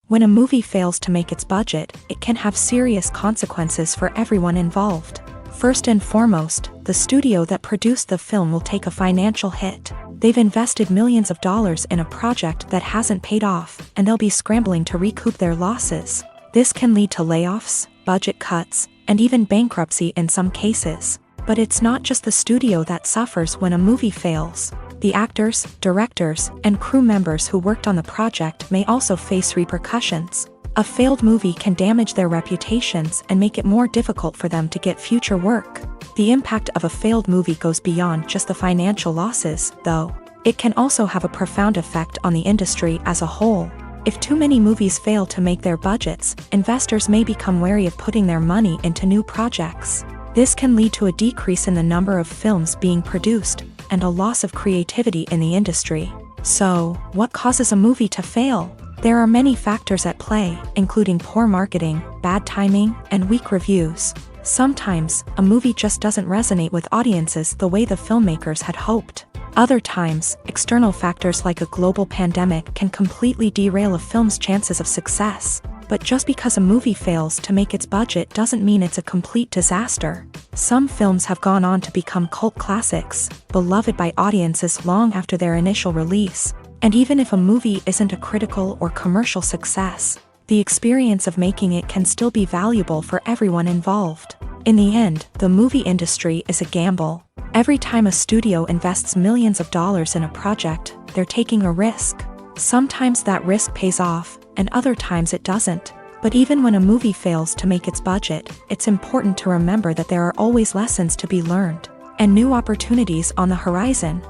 [SPEAKER 1] When a movie fails to make its budget, it can have serious consequences for everyone involved. First and foremost, the studio that produced the film will take a financial hit. They've invested millions of dollars in a project that hasn't paid off, and they'll be scrambling to recoup their losses. This can lead to layoffs, budget cuts, and even bankruptcy in some cases. But it's not just the studio that suffers when a movie fails. The actors, directors, and crew members who worked on the project may also face repercussions. A failed movie can damage their reputations and make it more difficult for them to get future work. The impact of a failed movie goes beyond just the financial losses, though. It can also have a profound effect on the industry as a whole. If too many movies fail to make their budgets, investors may become wary of putting their money into new projects. This can lead to a decrease in the number of films being produced, and a loss of creativity in the industry. So, what causes a movie to fail? There are many factors at play, including poor marketing, bad timing, and weak reviews. Sometimes, a movie just doesn't resonate with audiences the way the filmmakers had hoped. Other times, external factors like a global pandemic can completely derail a film's chances of success. But just because a movie fails to make its budget doesn't mean it's a complete disaster. Some films have gone on to become cult classics, beloved by audiences long after their initial release. And even if a movie isn't a critical or commercial success, the experience of making it can still be valuable for everyone involved. In the end, the movie industry is a gamble. Every time a studio invests millions of dollars in a project, they're taking a risk. Sometimes that risk pays off, and other times it doesn't. But even when a movie fails to make its budget, it's important to remember that there are always lessons to be learned, and new opportunities on the horizon.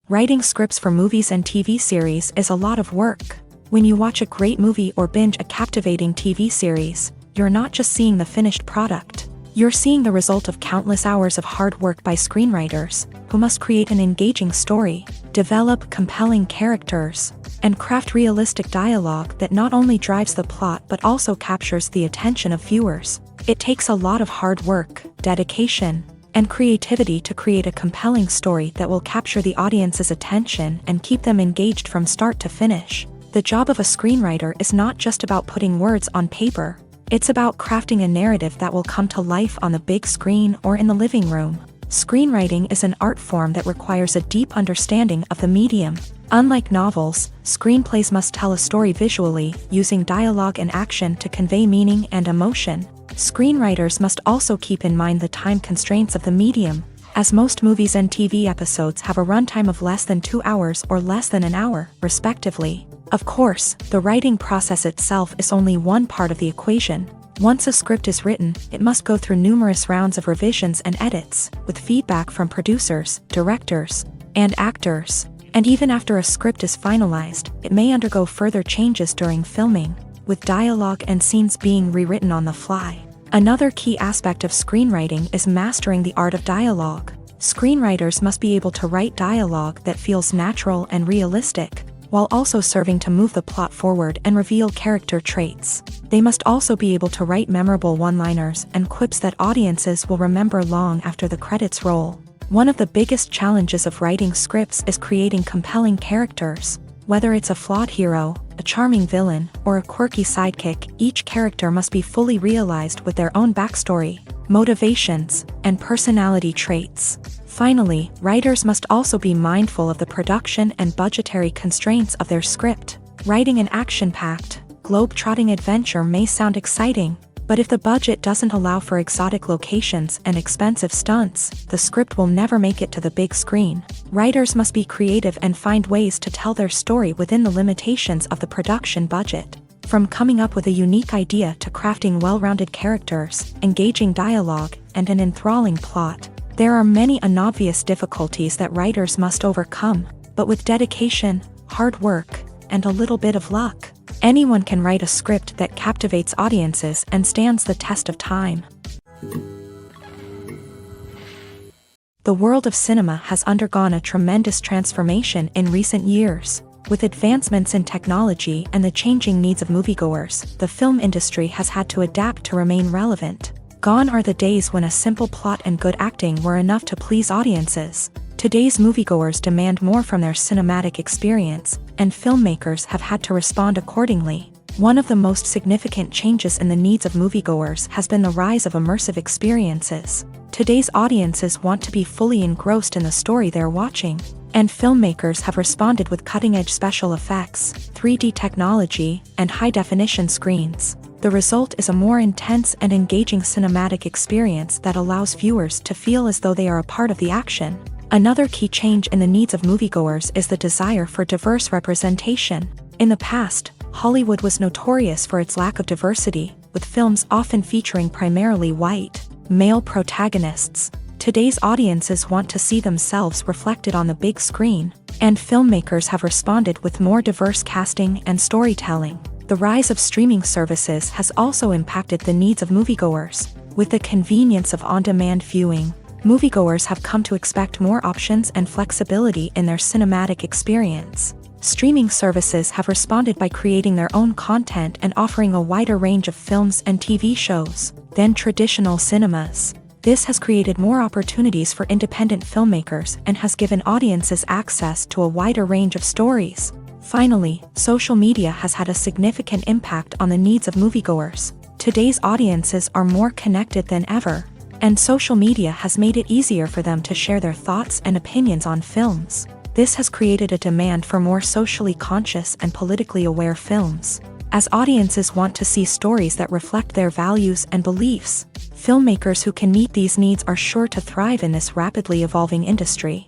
[SPEAKER 1] Writing scripts for movies and TV series is a lot of work. When you watch a great movie or binge a captivating TV series, you're not just seeing the finished product. You're seeing the result of countless hours of hard work by screenwriters, who must create an engaging story, develop compelling characters, and craft realistic dialogue that not only drives the plot but also captures the attention of viewers. It takes a lot of hard work, dedication, and creativity to create a compelling story that will capture the audience's attention and keep them engaged from start to finish. The job of a screenwriter is not just about putting words on paper. It's about crafting a narrative that will come to life on the big screen or in the living room. Screenwriting is an art form that requires a deep understanding of the medium. Unlike novels, screenplays must tell a story visually, using dialogue and action to convey meaning and emotion. Screenwriters must also keep in mind the time constraints of the medium, as most movies and TV episodes have a runtime of less than 2 hours or less than an hour, respectively. Of course, the writing process itself is only one part of the equation. Once a script is written, it must go through numerous rounds of revisions and edits, with feedback from producers, directors, and actors. And even after a script is finalized, it may undergo further changes during filming, with dialogue and scenes being rewritten on the fly. Another key aspect of screenwriting is mastering the art of dialogue. Screenwriters must be able to write dialogue that feels natural and realistic. while also serving to move the plot forward and reveal character traits. They must also be able to write memorable one-liners and quips that audiences will remember long after the credits roll. One of the biggest challenges of writing scripts is creating compelling characters. Whether it's a flawed hero, a charming villain, or a quirky sidekick, each character must be fully realized with their own backstory, motivations, and personality traits. Finally, writers must also be mindful of the production and budgetary constraints of their script. Writing an action-packed, globe-trotting adventure may sound exciting, but if the budget doesn't allow for exotic locations and expensive stunts, the script will never make it to the big screen. Writers must be creative and find ways to tell their story within the limitations of the production budget. From coming up with a unique idea to crafting well-rounded characters, engaging dialogue, and an enthralling plot, there are many unobvious difficulties that writers must overcome, but with dedication, hard work, and a little bit of luck, anyone can write a script that captivates audiences and stands the test of time. The world of cinema has undergone a tremendous transformation in recent years. With advancements in technology and the changing needs of moviegoers, the film industry has had to adapt to remain relevant. Gone are the days when a simple plot and good acting were enough to please audiences. Today's moviegoers demand more from their cinematic experience, and filmmakers have had to respond accordingly. One of the most significant changes in the needs of moviegoers has been the rise of immersive experiences. Today's audiences want to be fully engrossed in the story they're watching, and filmmakers have responded with cutting-edge special effects, 3D technology, and high-definition screens. The result is a more intense and engaging cinematic experience that allows viewers to feel as though they are a part of the action. Another key change in the needs of moviegoers is the desire for diverse representation. In the past, Hollywood was notorious for its lack of diversity, with films often featuring primarily white, male protagonists. Today's audiences want to see themselves reflected on the big screen, and filmmakers have responded with more diverse casting and storytelling. The rise of streaming services has also impacted the needs of moviegoers. With the convenience of on-demand viewing, moviegoers have come to expect more options and flexibility in their cinematic experience. Streaming services have responded by creating their own content and offering a wider range of films and TV shows than traditional cinemas. This has created more opportunities for independent filmmakers and has given audiences access to a wider range of stories. Finally, social media has had a significant impact on the needs of moviegoers. Today's audiences are more connected than ever, and social media has made it easier for them to share their thoughts and opinions on films. This has created a demand for more socially conscious and politically aware films. As audiences want to see stories that reflect their values and beliefs, filmmakers who can meet these needs are sure to thrive in this rapidly evolving industry.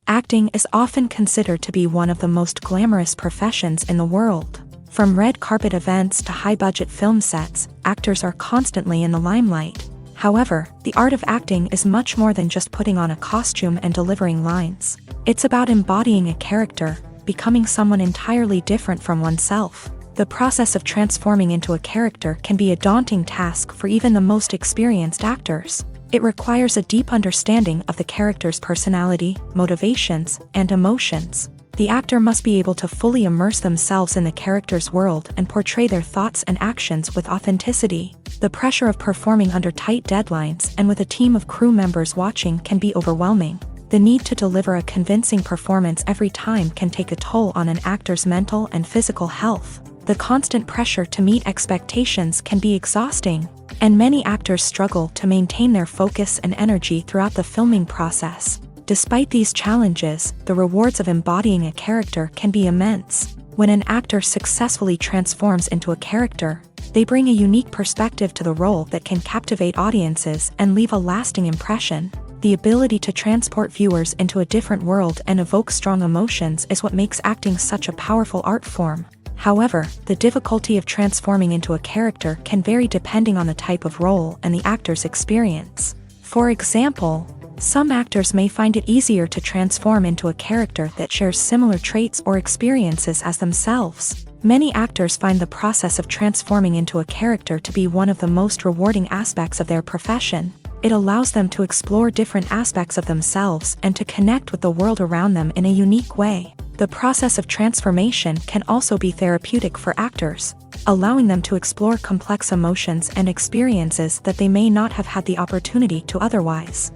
[SPEAKER 1] Acting is often considered to be one of the most glamorous professions in the world. From red carpet events to high-budget film sets, actors are constantly in the limelight. However, the art of acting is much more than just putting on a costume and delivering lines. It's about embodying a character, becoming someone entirely different from oneself. The process of transforming into a character can be a daunting task for even the most experienced actors. It requires a deep understanding of the character's personality, motivations, and emotions. The actor must be able to fully immerse themselves in the character's world and portray their thoughts and actions with authenticity. The pressure of performing under tight deadlines and with a team of crew members watching can be overwhelming. The need to deliver a convincing performance every time can take a toll on an actor's mental and physical health. The constant pressure to meet expectations can be exhausting, and many actors struggle to maintain their focus and energy throughout the filming process. Despite these challenges, the rewards of embodying a character can be immense. When an actor successfully transforms into a character, they bring a unique perspective to the role that can captivate audiences and leave a lasting impression. The ability to transport viewers into a different world and evoke strong emotions is what makes acting such a powerful art form. However, the difficulty of transforming into a character can vary depending on the type of role and the actor's experience. For example, some actors may find it easier to transform into a character that shares similar traits or experiences as themselves. Many actors find the process of transforming into a character to be one of the most rewarding aspects of their profession. It allows them to explore different aspects of themselves and to connect with the world around them in a unique way. The process of transformation can also be therapeutic for actors, allowing them to explore complex emotions and experiences that they may not have had the opportunity to otherwise.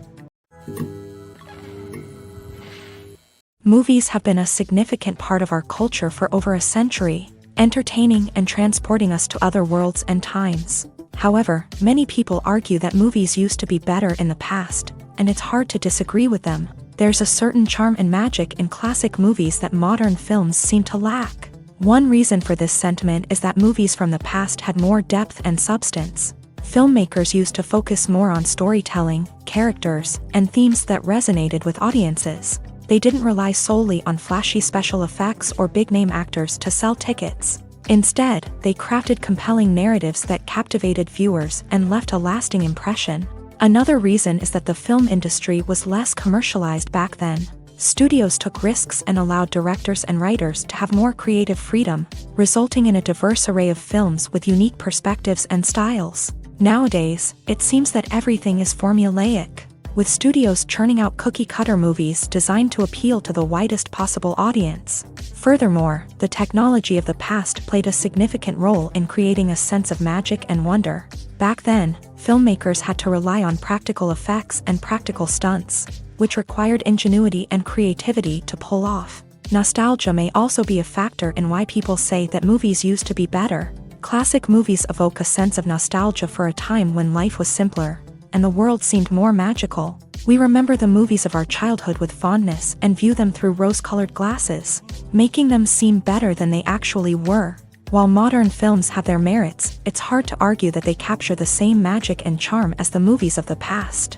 [SPEAKER 1] Movies have been a significant part of our culture for over a century, entertaining and transporting us to other worlds and times. However, many people argue that movies used to be better in the past, and it's hard to disagree with them. There's a certain charm and magic in classic movies that modern films seem to lack. One reason for this sentiment is that movies from the past had more depth and substance. Filmmakers used to focus more on storytelling, characters, and themes that resonated with audiences. They didn't rely solely on flashy special effects or big-name actors to sell tickets. Instead, they crafted compelling narratives that captivated viewers and left a lasting impression. Another reason is that the film industry was less commercialized back then. Studios took risks and allowed directors and writers to have more creative freedom, resulting in a diverse array of films with unique perspectives and styles. Nowadays, it seems that everything is formulaic, with studios churning out cookie-cutter movies designed to appeal to the widest possible audience. Furthermore, the technology of the past played a significant role in creating a sense of magic and wonder. Back then, filmmakers had to rely on practical effects and practical stunts, which required ingenuity and creativity to pull off. Nostalgia may also be a factor in why people say that movies used to be better. Classic movies evoke a sense of nostalgia for a time when life was simpler, and the world seemed more magical. We remember the movies of our childhood with fondness and view them through rose-colored glasses, making them seem better than they actually were. While modern films have their merits, it's hard to argue that they capture the same magic and charm as the movies of the past.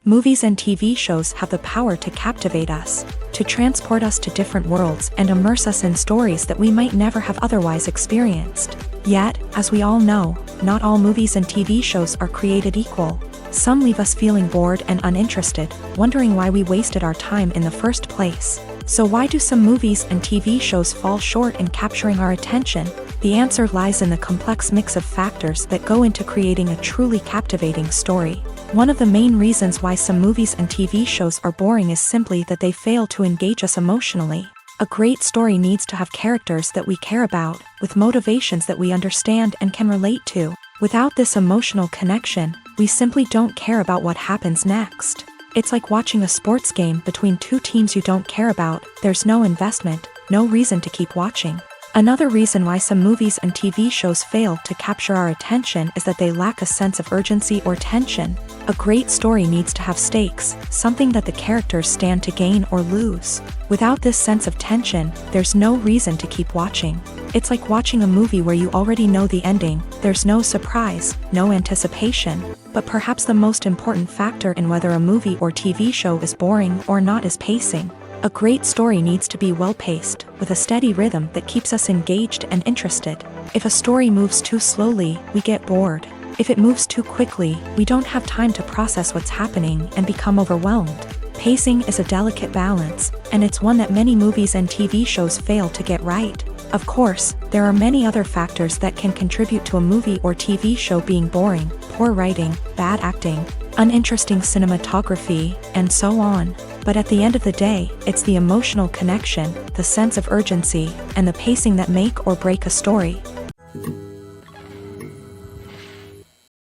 [SPEAKER 1] Movies and TV shows have the power to captivate us, to transport us to different worlds and immerse us in stories that we might never have otherwise experienced. Yet, as we all know, not all movies and TV shows are created equal. Some leave us feeling bored and uninterested, wondering why we wasted our time in the first place. So why do some movies and TV shows fall short in capturing our attention? The answer lies in the complex mix of factors that go into creating a truly captivating story. One of the main reasons why some movies and TV shows are boring is simply that they fail to engage us emotionally. A great story needs to have characters that we care about, with motivations that we understand and can relate to. Without this emotional connection, we simply don't care about what happens next. It's like watching a sports game between two teams you don't care about. There's no investment, no reason to keep watching. Another reason why some movies and TV shows fail to capture our attention is that they lack a sense of urgency or tension. A great story needs to have stakes, something that the characters stand to gain or lose. Without this sense of tension, there's no reason to keep watching. It's like watching a movie where you already know the ending. There's no surprise, no anticipation. But perhaps the most important factor in whether a movie or TV show is boring or not is pacing. A great story needs to be well-paced, with a steady rhythm that keeps us engaged and interested. If a story moves too slowly, we get bored. If it moves too quickly, we don't have time to process what's happening and become overwhelmed. Pacing is a delicate balance, and it's one that many movies and TV shows fail to get right. Of course, there are many other factors that can contribute to a movie or TV show being boring: poor writing, bad acting, uninteresting cinematography, and so on. But at the end of the day, it's the emotional connection, the sense of urgency, and the pacing that make or break a story.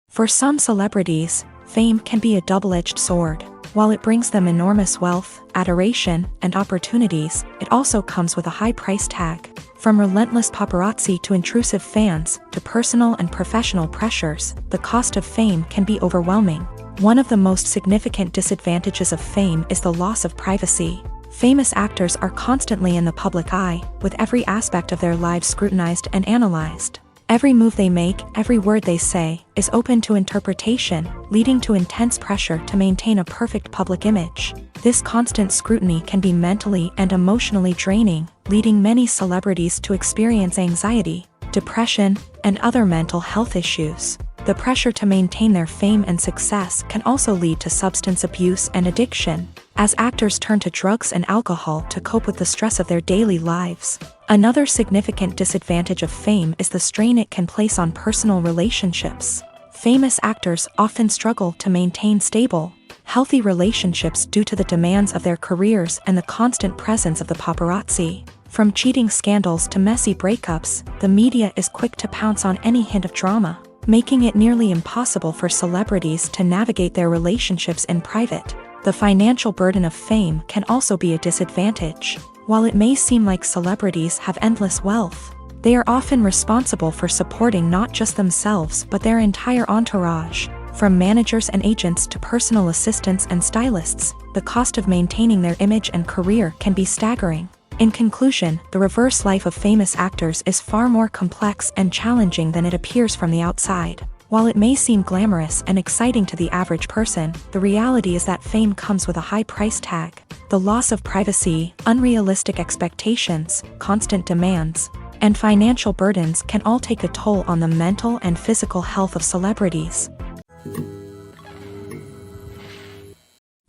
[SPEAKER 1] For some celebrities, fame can be a double-edged sword. While it brings them enormous wealth, adoration, and opportunities, it also comes with a high price tag. From relentless paparazzi to intrusive fans, to personal and professional pressures, the cost of fame can be overwhelming. One of the most significant disadvantages of fame is the loss of privacy. Famous actors are constantly in the public eye, with every aspect of their lives scrutinized and analyzed. Every move they make, every word they say, is open to interpretation, leading to intense pressure to maintain a perfect public image. This constant scrutiny can be mentally and emotionally draining, leading many celebrities to experience anxiety, depression, and other mental health issues. The pressure to maintain their fame and success can also lead to substance abuse and addiction, as actors turn to drugs and alcohol to cope with the stress of their daily lives. Another significant disadvantage of fame is the strain it can place on personal relationships. Famous actors often struggle to maintain stable, healthy relationships due to the demands of their careers and the constant presence of the paparazzi. From cheating scandals to messy breakups, the media is quick to pounce on any hint of drama, making it nearly impossible for celebrities to navigate their relationships in private. The financial burden of fame can also be a disadvantage. While it may seem like celebrities have endless wealth, they are often responsible for supporting not just themselves but their entire entourage. From managers and agents to personal assistants and stylists, the cost of maintaining their image and career can be staggering. In conclusion, the reverse life of famous actors is far more complex and challenging than it appears from the outside. While it may seem glamorous and exciting to the average person, the reality is that fame comes with a high price tag. The loss of privacy, unrealistic expectations, constant demands, and financial burdens can all take a toll on the mental and physical health of celebrities.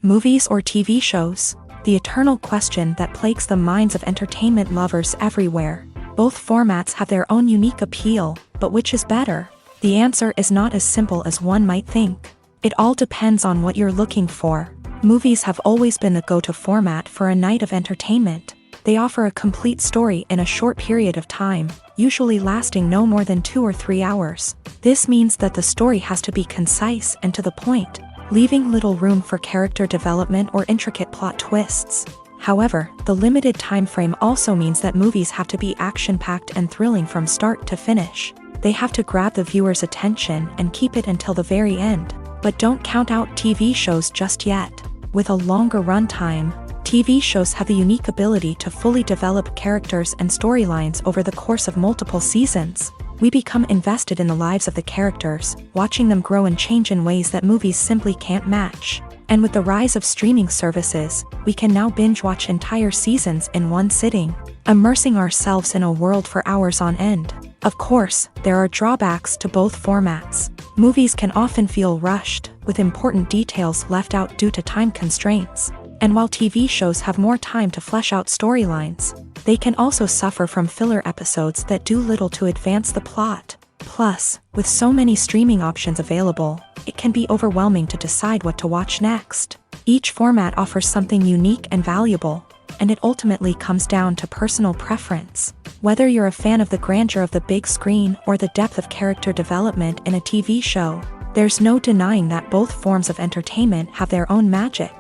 [SPEAKER 1] Movies or TV shows? The eternal question that plagues the minds of entertainment lovers everywhere. Both formats have their own unique appeal, but which is better? The answer is not as simple as one might think. It all depends on what you're looking for. Movies have always been the go-to format for a night of entertainment. They offer a complete story in a short period of time, usually lasting no more than 2 or 3 hours. This means that the story has to be concise and to the point, leaving little room for character development or intricate plot twists. However, the limited time frame also means that movies have to be action-packed and thrilling from start to finish. They have to grab the viewer's attention and keep it until the very end. But don't count out TV shows just yet. With a longer runtime, TV shows have the unique ability to fully develop characters and storylines over the course of multiple seasons. We become invested in the lives of the characters, watching them grow and change in ways that movies simply can't match. And with the rise of streaming services, we can now binge-watch entire seasons in one sitting, immersing ourselves in a world for hours on end. Of course, there are drawbacks to both formats. Movies can often feel rushed, with important details left out due to time constraints. And while TV shows have more time to flesh out storylines, they can also suffer from filler episodes that do little to advance the plot. Plus, with so many streaming options available, it can be overwhelming to decide what to watch next. Each format offers something unique and valuable, and it ultimately comes down to personal preference. Whether you're a fan of the grandeur of the big screen or the depth of character development in a TV show, there's no denying that both forms of entertainment have their own magic.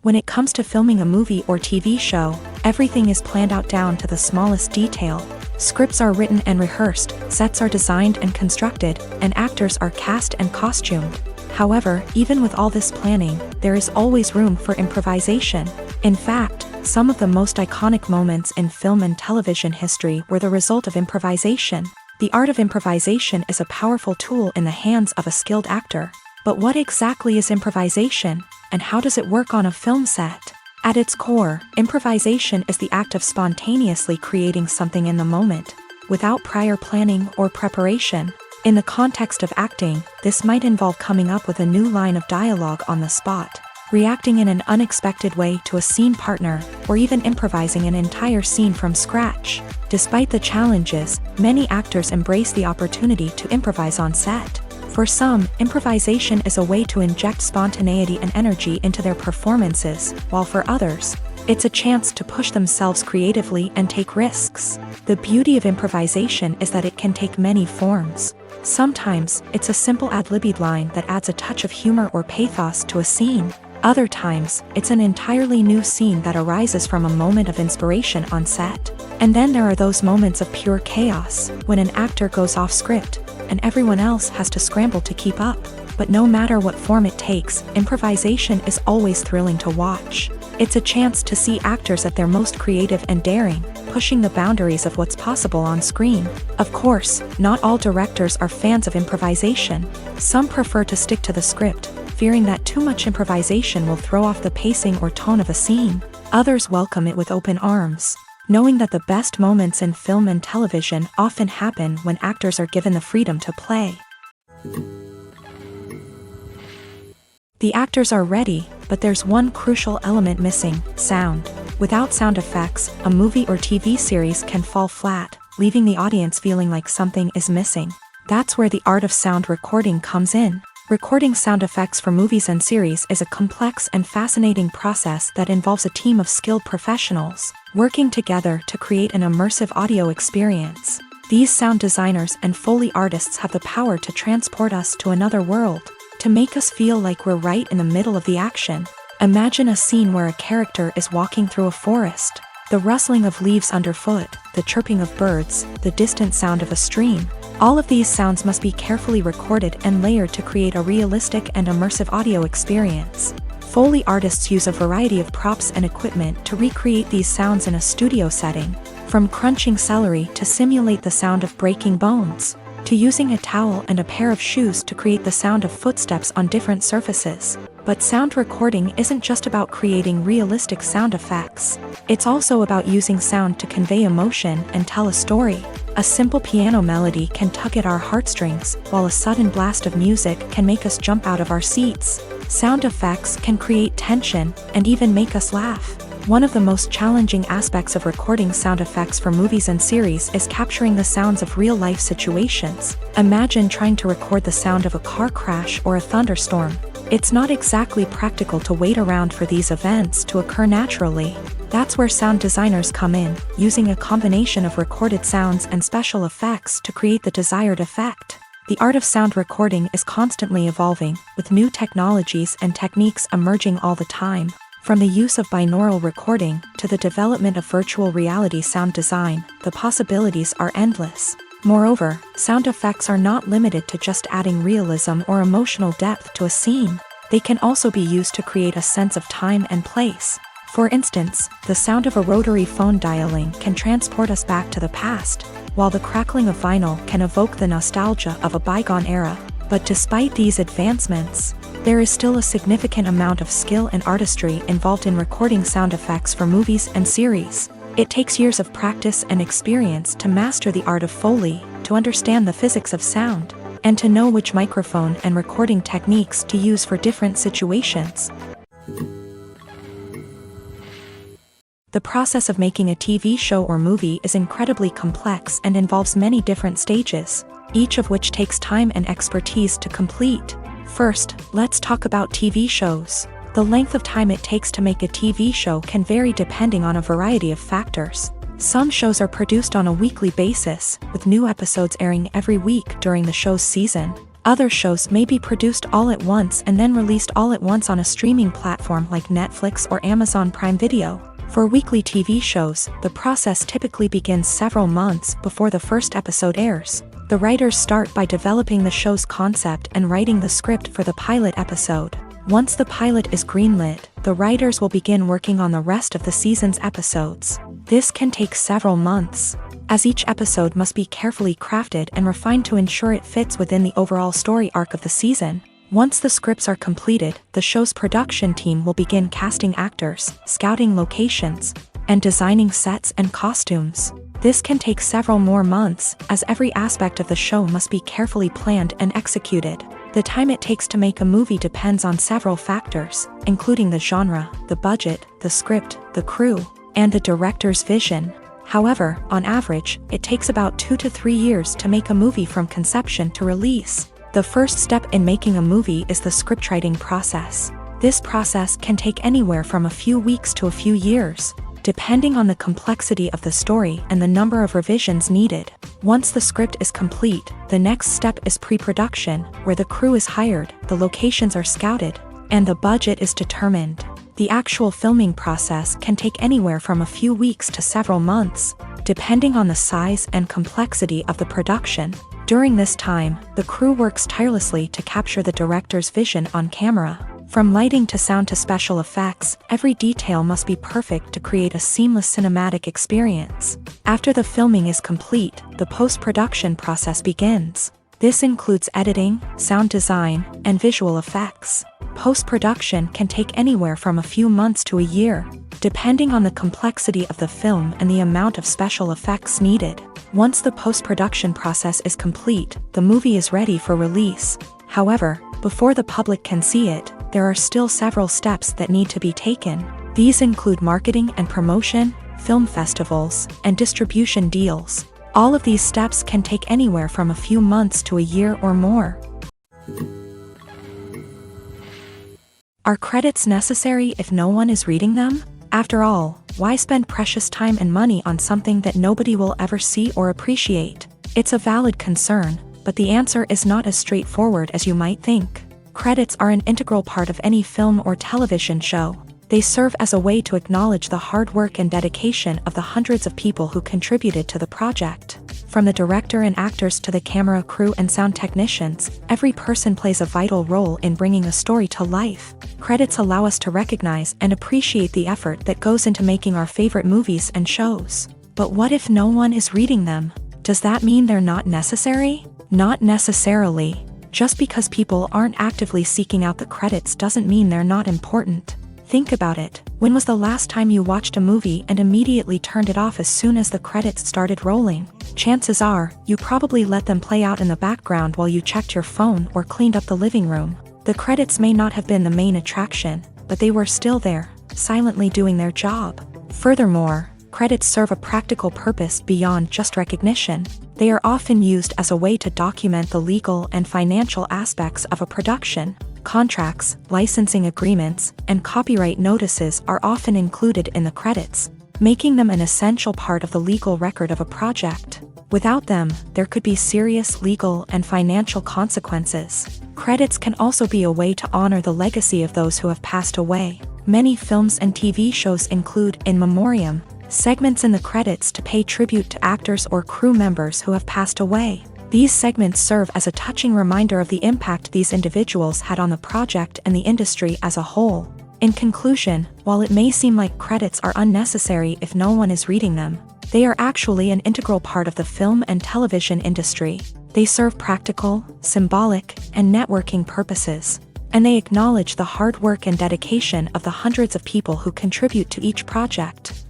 [SPEAKER 1] When it comes to filming a movie or TV show, everything is planned out down to the smallest detail. Scripts are written and rehearsed, sets are designed and constructed, and actors are cast and costumed. However, even with all this planning, there is always room for improvisation. In fact, some of the most iconic moments in film and television history were the result of improvisation. The art of improvisation is a powerful tool in the hands of a skilled actor. But what exactly is improvisation, and how does it work on a film set? At its core, improvisation is the act of spontaneously creating something in the moment, without prior planning or preparation. In the context of acting, this might involve coming up with a new line of dialogue on the spot, reacting in an unexpected way to a scene partner, or even improvising an entire scene from scratch. Despite the challenges, many actors embrace the opportunity to improvise on set. For some, improvisation is a way to inject spontaneity and energy into their performances, while for others, it's a chance to push themselves creatively and take risks. The beauty of improvisation is that it can take many forms. Sometimes, it's a simple ad-libbed line that adds a touch of humor or pathos to a scene. Other times, it's an entirely new scene that arises from a moment of inspiration on set. And then there are those moments of pure chaos, when an actor goes off script, and everyone else has to scramble to keep up. But no matter what form it takes, improvisation is always thrilling to watch. It's a chance to see actors at their most creative and daring, pushing the boundaries of what's possible on screen. Of course, not all directors are fans of improvisation. Some prefer to stick to the script, fearing that too much improvisation will throw off the pacing or tone of a scene. Others welcome it with open arms, knowing that the best moments in film and television often happen when actors are given the freedom to play. The actors are ready, but there's one crucial element missing: sound. Without sound effects, a movie or TV series can fall flat, leaving the audience feeling like something is missing. That's where the art of sound recording comes in. Recording sound effects for movies and series is a complex and fascinating process that involves a team of skilled professionals working together to create an immersive audio experience. These sound designers and Foley artists have the power to transport us to another world, to make us feel like we're right in the middle of the action. Imagine a scene where a character is walking through a forest. The rustling of leaves underfoot, the chirping of birds, the distant sound of a stream. All of these sounds must be carefully recorded and layered to create a realistic and immersive audio experience. Foley artists use a variety of props and equipment to recreate these sounds in a studio setting, from crunching celery to simulate the sound of breaking bones, to using a towel and a pair of shoes to create the sound of footsteps on different surfaces. But sound recording isn't just about creating realistic sound effects. It's also about using sound to convey emotion and tell a story. A simple piano melody can tug at our heartstrings, while a sudden blast of music can make us jump out of our seats. Sound effects can create tension and even make us laugh. One of the most challenging aspects of recording sound effects for movies and series is capturing the sounds of real-life situations. Imagine trying to record the sound of a car crash or a thunderstorm. It's not exactly practical to wait around for these events to occur naturally. That's where sound designers come in, using a combination of recorded sounds and special effects to create the desired effect. The art of sound recording is constantly evolving, with new technologies and techniques emerging all the time. From the use of binaural recording to the development of virtual reality sound design, the possibilities are endless. Moreover, sound effects are not limited to just adding realism or emotional depth to a scene. They can also be used to create a sense of time and place. For instance, the sound of a rotary phone dialing can transport us back to the past, while the crackling of vinyl can evoke the nostalgia of a bygone era. But despite these advancements, there is still a significant amount of skill and artistry involved in recording sound effects for movies and series. It takes years of practice and experience to master the art of Foley, to understand the physics of sound, and to know which microphone and recording techniques to use for different situations. The process of making a TV show or movie is incredibly complex and involves many different stages, each of which takes time and expertise to complete. First, let's talk about TV shows. The length of time it takes to make a TV show can vary depending on a variety of factors. Some shows are produced on a weekly basis, with new episodes airing every week during the show's season. Other shows may be produced all at once and then released all at once on a streaming platform like Netflix or Amazon Prime Video. For weekly TV shows, the process typically begins several months before the first episode airs. The writers start by developing the show's concept and writing the script for the pilot episode. Once the pilot is greenlit, the writers will begin working on the rest of the season's episodes. This can take several months, as each episode must be carefully crafted and refined to ensure it fits within the overall story arc of the season. Once the scripts are completed, the show's production team will begin casting actors, scouting locations, and designing sets and costumes. This can take several more months, as every aspect of the show must be carefully planned and executed. The time it takes to make a movie depends on several factors, including the genre, the budget, the script, the crew, and the director's vision. However, on average, it takes about 2 to 3 years to make a movie from conception to release. The first step in making a movie is the scriptwriting process. This process can take anywhere from a few weeks to a few years, depending on the complexity of the story and the number of revisions needed. Once the script is complete, the next step is pre-production, where the crew is hired, the locations are scouted, and the budget is determined. The actual filming process can take anywhere from a few weeks to several months, depending on the size and complexity of the production. During this time, the crew works tirelessly to capture the director's vision on camera. From lighting to sound to special effects, every detail must be perfect to create a seamless cinematic experience. After the filming is complete, the post-production process begins. This includes editing, sound design, and visual effects. Post-production can take anywhere from a few months to a year, depending on the complexity of the film and the amount of special effects needed. Once the post-production process is complete, the movie is ready for release. However, before the public can see it, there are still several steps that need to be taken. These include marketing and promotion, film festivals, and distribution deals. All of these steps can take anywhere from a few months to a year or more. Are credits necessary if no one is reading them? After all, why spend precious time and money on something that nobody will ever see or appreciate? It's a valid concern, but the answer is not as straightforward as you might think. Credits are an integral part of any film or television show. They serve as a way to acknowledge the hard work and dedication of the hundreds of people who contributed to the project. From the director and actors to the camera crew and sound technicians, every person plays a vital role in bringing a story to life. Credits allow us to recognize and appreciate the effort that goes into making our favorite movies and shows. But what if no one is reading them? Does that mean they're not necessary? Not necessarily. Just because people aren't actively seeking out the credits doesn't mean they're not important. Think about it. When was the last time you watched a movie and immediately turned it off as soon as the credits started rolling? Chances are, you probably let them play out in the background while you checked your phone or cleaned up the living room. The credits may not have been the main attraction, but they were still there, silently doing their job. Furthermore, credits serve a practical purpose beyond just recognition. They are often used as a way to document the legal and financial aspects of a production. Contracts, licensing agreements, and copyright notices are often included in the credits, making them an essential part of the legal record of a project. Without them, there could be serious legal and financial consequences. Credits can also be a way to honor the legacy of those who have passed away. Many films and TV shows include in memoriam segments in the credits to pay tribute to actors or crew members who have passed away. These segments serve as a touching reminder of the impact these individuals had on the project and the industry as a whole. In conclusion, while it may seem like credits are unnecessary if no one is reading them, they are actually an integral part of the film and television industry. They serve practical, symbolic, and networking purposes, and they acknowledge the hard work and dedication of the hundreds of people who contribute to each project.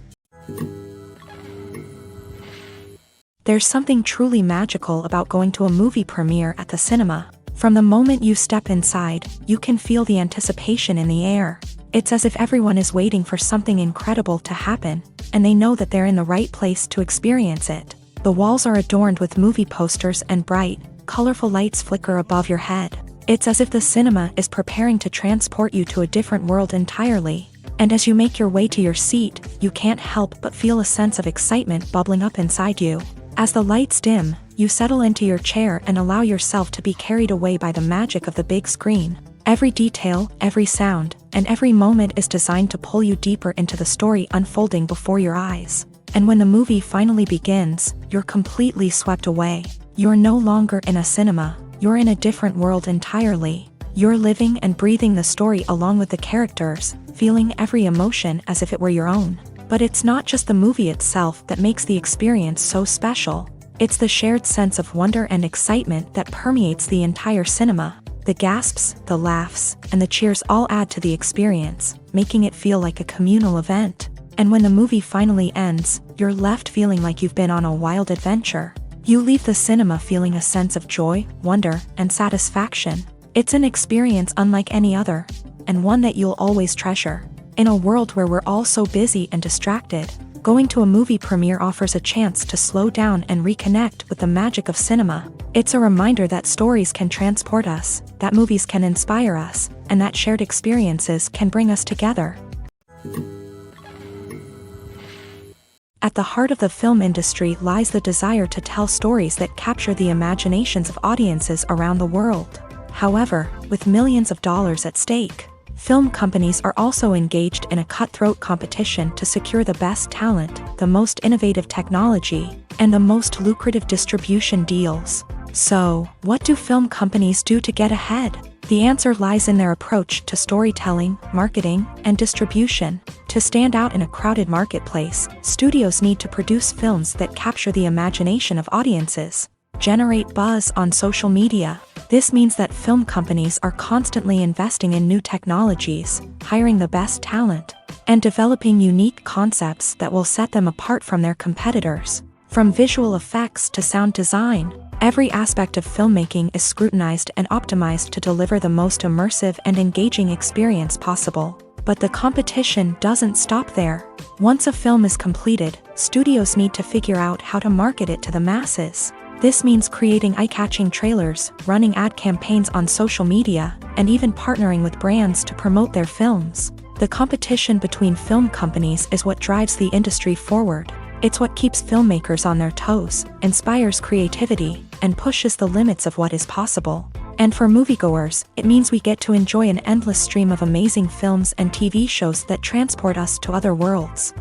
[SPEAKER 1] There's something truly magical about going to a movie premiere at the cinema. From the moment you step inside, you can feel the anticipation in the air. It's as if everyone is waiting for something incredible to happen, and they know that they're in the right place to experience it. The walls are adorned with movie posters and bright, colorful lights flicker above your head. It's as if the cinema is preparing to transport you to a different world entirely. And as you make your way to your seat, you can't help but feel a sense of excitement bubbling up inside you. As the lights dim, you settle into your chair and allow yourself to be carried away by the magic of the big screen. Every detail, every sound, and every moment is designed to pull you deeper into the story unfolding before your eyes. And when the movie finally begins, you're completely swept away. You're no longer in a cinema, you're in a different world entirely. You're living and breathing the story along with the characters, feeling every emotion as if it were your own. But it's not just the movie itself that makes the experience so special. It's the shared sense of wonder and excitement that permeates the entire cinema. The gasps, the laughs, and the cheers all add to the experience, making it feel like a communal event. And when the movie finally ends, you're left feeling like you've been on a wild adventure. You leave the cinema feeling a sense of joy, wonder, and satisfaction. It's an experience unlike any other, and one that you'll always treasure. In a world where we're all so busy and distracted, going to a movie premiere offers a chance to slow down and reconnect with the magic of cinema. It's a reminder that stories can transport us, that movies can inspire us, and that shared experiences can bring us together. At the heart of the film industry lies the desire to tell stories that capture the imaginations of audiences around the world. However, with millions of dollars at stake, film companies are also engaged in a cutthroat competition to secure the best talent, the most innovative technology, and the most lucrative distribution deals. So, what do film companies do to get ahead? The answer lies in their approach to storytelling, marketing, and distribution. To stand out in a crowded marketplace, studios need to produce films that capture the imagination of audiences, generate buzz on social media. This means that film companies are constantly investing in new technologies, hiring the best talent, and developing unique concepts that will set them apart from their competitors. From visual effects to sound design, every aspect of filmmaking is scrutinized and optimized to deliver the most immersive and engaging experience possible. But the competition doesn't stop there. Once a film is completed, studios need to figure out how to market it to the masses. This means creating eye-catching trailers, running ad campaigns on social media, and even partnering with brands to promote their films. The competition between film companies is what drives the industry forward. It's what keeps filmmakers on their toes, inspires creativity, and pushes the limits of what is possible. And for moviegoers, it means we get to enjoy an endless stream of amazing films and TV shows that transport us to other worlds.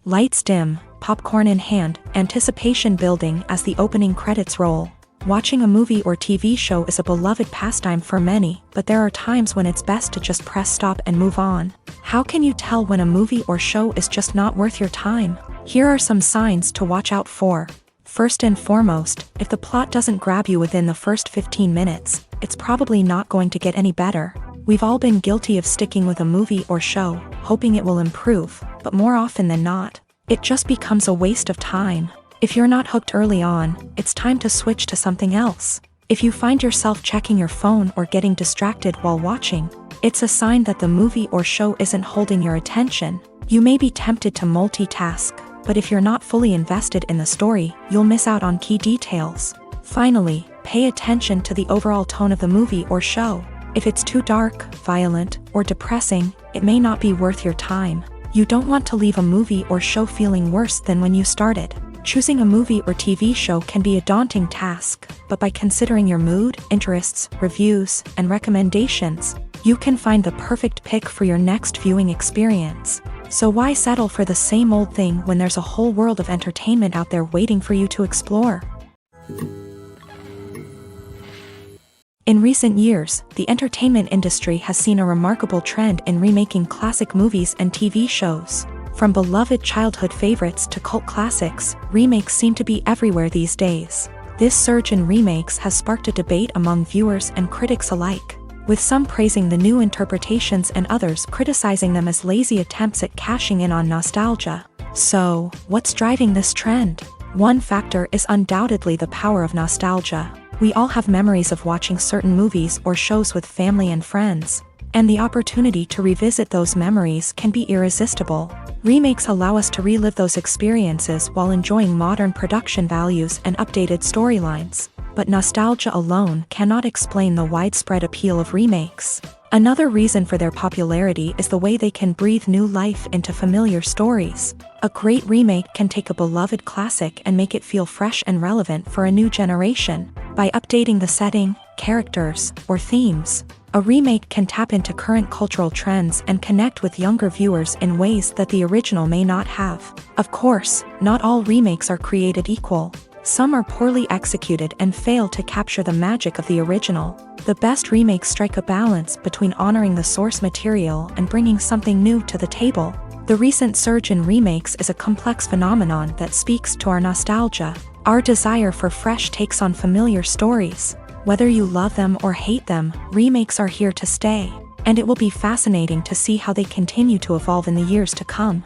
[SPEAKER 1] Lights dim, popcorn in hand, anticipation building as the opening credits roll. Watching a movie or TV show is a beloved pastime for many, but there are times when it's best to just press stop and move on. How can you tell when a movie or show is just not worth your time? Here are some signs to watch out for. First and foremost, if the plot doesn't grab you within the first 15 minutes, it's probably not going to get any better. We've all been guilty of sticking with a movie or show, hoping it will improve, but more often than not, it just becomes a waste of time. If you're not hooked early on, it's time to switch to something else. If you find yourself checking your phone or getting distracted while watching, it's a sign that the movie or show isn't holding your attention. You may be tempted to multitask, but if you're not fully invested in the story, you'll miss out on key details. Finally, pay attention to the overall tone of the movie or show. If it's too dark, violent, or depressing, it may not be worth your time. You don't want to leave a movie or show feeling worse than when you started. Choosing a movie or TV show can be a daunting task, but by considering your mood, interests, reviews, and recommendations, you can find the perfect pick for your next viewing experience. So why settle for the same old thing when there's a whole world of entertainment out there waiting for you to explore? In recent years, the entertainment industry has seen a remarkable trend in remaking classic movies and TV shows. From beloved childhood favorites to cult classics, remakes seem to be everywhere these days. This surge in remakes has sparked a debate among viewers and critics alike, with some praising the new interpretations and others criticizing them as lazy attempts at cashing in on nostalgia. So, what's driving this trend? One factor is undoubtedly the power of nostalgia. We all have memories of watching certain movies or shows with family and friends, and the opportunity to revisit those memories can be irresistible. Remakes allow us to relive those experiences while enjoying modern production values and updated storylines. But nostalgia alone cannot explain the widespread appeal of remakes. Another reason for their popularity is the way they can breathe new life into familiar stories. A great remake can take a beloved classic and make it feel fresh and relevant for a new generation. By updating the setting, characters, or themes, a remake can tap into current cultural trends and connect with younger viewers in ways that the original may not have. Of course, not all remakes are created equal. Some are poorly executed and fail to capture the magic of the original. The best remakes strike a balance between honoring the source material and bringing something new to the table. The recent surge in remakes is a complex phenomenon that speaks to our nostalgia, our desire for fresh takes on familiar stories. Whether you love them or hate them, remakes are here to stay, and it will be fascinating to see how they continue to evolve in the years to come.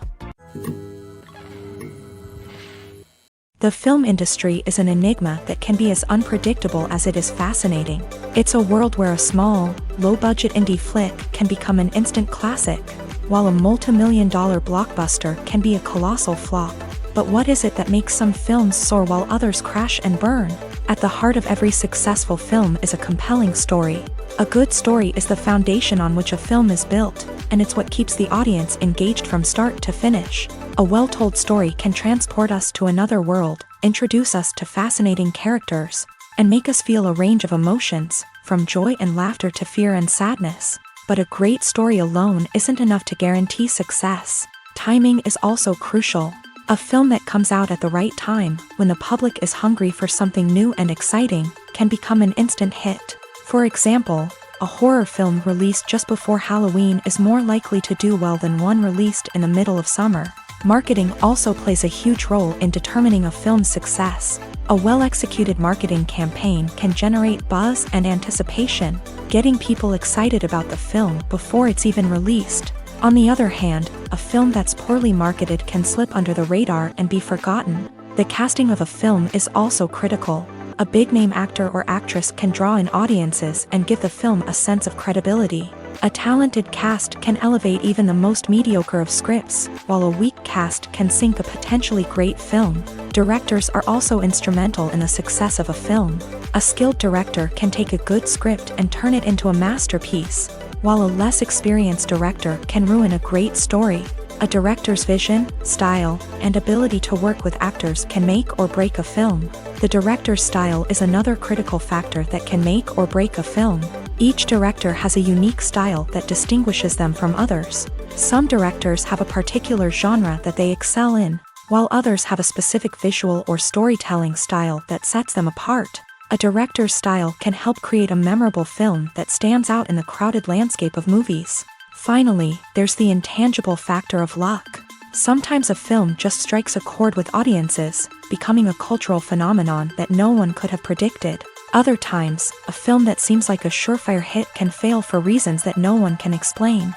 [SPEAKER 1] The film industry is an enigma that can be as unpredictable as it is fascinating. It's a world where a small, low-budget indie flick can become an instant classic, while a multi-million-dollar blockbuster can be a colossal flop. But what is it that makes some films soar while others crash and burn? At the heart of every successful film is a compelling story. A good story is the foundation on which a film is built, and it's what keeps the audience engaged from start to finish. A well-told story can transport us to another world, introduce us to fascinating characters, and make us feel a range of emotions, from joy and laughter to fear and sadness. But a great story alone isn't enough to guarantee success. Timing is also crucial. A film that comes out at the right time, when the public is hungry for something new and exciting, can become an instant hit. For example, a horror film released just before Halloween is more likely to do well than one released in the middle of summer. Marketing also plays a huge role in determining a film's success. A well-executed marketing campaign can generate buzz and anticipation, getting people excited about the film before it's even released. On the other hand, a film that's poorly marketed can slip under the radar and be forgotten. The casting of a film is also critical. A big-name actor or actress can draw in audiences and give the film a sense of credibility. A talented cast can elevate even the most mediocre of scripts, while a weak cast can sink a potentially great film. Directors are also instrumental in the success of a film. A skilled director can take a good script and turn it into a masterpiece, while a less experienced director can ruin a great story. A director's vision, style, and ability to work with actors can make or break a film. The director's style is another critical factor that can make or break a film. Each director has a unique style that distinguishes them from others. Some directors have a particular genre that they excel in, while others have a specific visual or storytelling style that sets them apart. A director's style can help create a memorable film that stands out in the crowded landscape of movies. Finally, there's the intangible factor of luck. Sometimes a film just strikes a chord with audiences, becoming a cultural phenomenon that no one could have predicted. Other times, a film that seems like a surefire hit can fail for reasons that no one can explain.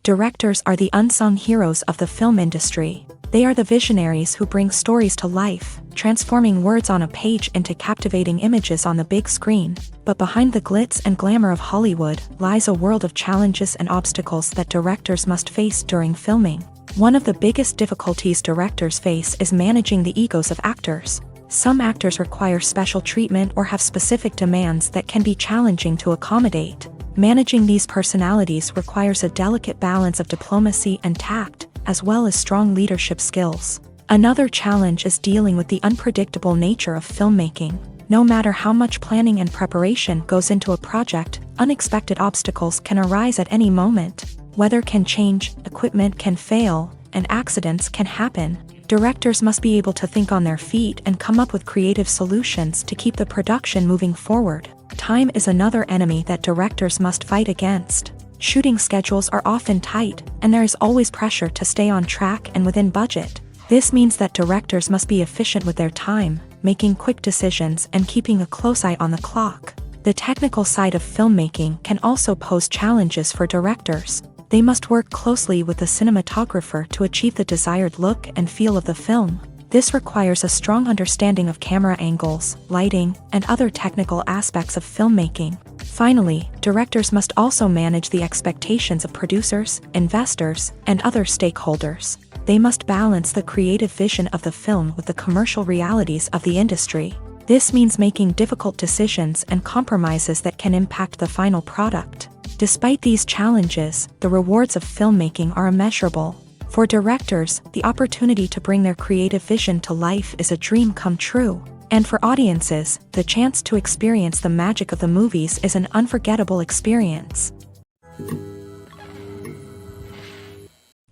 [SPEAKER 1] Directors are the unsung heroes of the film industry. They are the visionaries who bring stories to life, transforming words on a page into captivating images on the big screen. But behind the glitz and glamour of Hollywood lies a world of challenges and obstacles that directors must face during filming. One of the biggest difficulties directors face is managing the egos of actors. Some actors require special treatment or have specific demands that can be challenging to accommodate. Managing these personalities requires a delicate balance of diplomacy and tact, as well as strong leadership skills. Another challenge is dealing with the unpredictable nature of filmmaking. No matter how much planning and preparation goes into a project, unexpected obstacles can arise at any moment. Weather can change, equipment can fail, and accidents can happen. Directors must be able to think on their feet and come up with creative solutions to keep the production moving forward. Time is another enemy that directors must fight against. Shooting schedules are often tight, and there is always pressure to stay on track and within budget. This means that directors must be efficient with their time, making quick decisions and keeping a close eye on the clock. The technical side of filmmaking can also pose challenges for directors. They must work closely with the cinematographer to achieve the desired look and feel of the film. This requires a strong understanding of camera angles, lighting, and other technical aspects of filmmaking. Finally, directors must also manage the expectations of producers, investors, and other stakeholders. They must balance the creative vision of the film with the commercial realities of the industry. This means making difficult decisions and compromises that can impact the final product. Despite these challenges, the rewards of filmmaking are immeasurable. For directors, the opportunity to bring their creative vision to life is a dream come true. And for audiences, the chance to experience the magic of the movies is an unforgettable experience.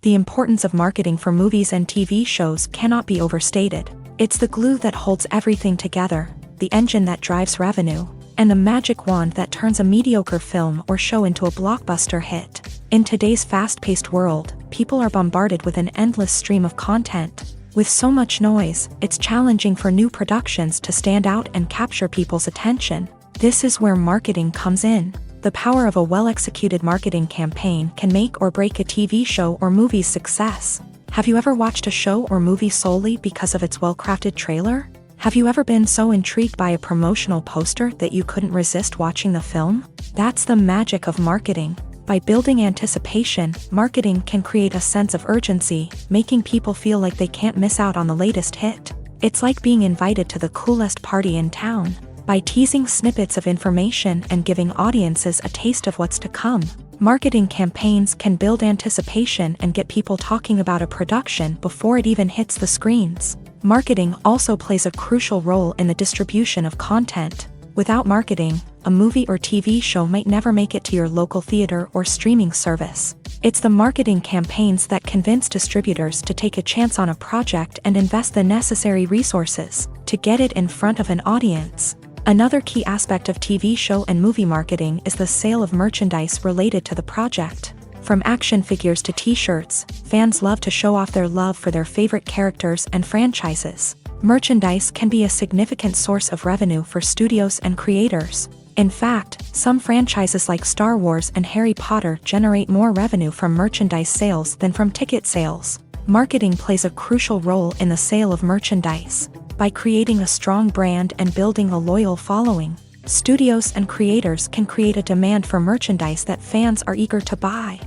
[SPEAKER 1] The importance of marketing for movies and TV shows cannot be overstated. It's the glue that holds everything together, the engine that drives revenue, and the magic wand that turns a mediocre film or show into a blockbuster hit. In today's fast-paced world, people are bombarded with an endless stream of content. With so much noise, it's challenging for new productions to stand out and capture people's attention. This is where marketing comes in. The power of a well-executed marketing campaign can make or break a TV show or movie's success. Have you ever watched a show or movie solely because of its well-crafted trailer? Have you ever been so intrigued by a promotional poster that you couldn't resist watching the film? That's the magic of marketing. By building anticipation, marketing can create a sense of urgency, making people feel like they can't miss out on the latest hit. It's like being invited to the coolest party in town. By teasing snippets of information and giving audiences a taste of what's to come, marketing campaigns can build anticipation and get people talking about a production before it even hits the screens. Marketing also plays a crucial role in the distribution of content. Without marketing, a movie or TV show might never make it to your local theater or streaming service. It's the marketing campaigns that convince distributors to take a chance on a project and invest the necessary resources to get it in front of an audience. Another key aspect of TV show and movie marketing is the sale of merchandise related to the project. From action figures to t-shirts, fans love to show off their love for their favorite characters and franchises. Merchandise can be a significant source of revenue for studios and creators. In fact, some franchises like Star Wars and Harry Potter generate more revenue from merchandise sales than from ticket sales. Marketing plays a crucial role in the sale of merchandise. By creating a strong brand and building a loyal following, studios and creators can create a demand for merchandise that fans are eager to buy.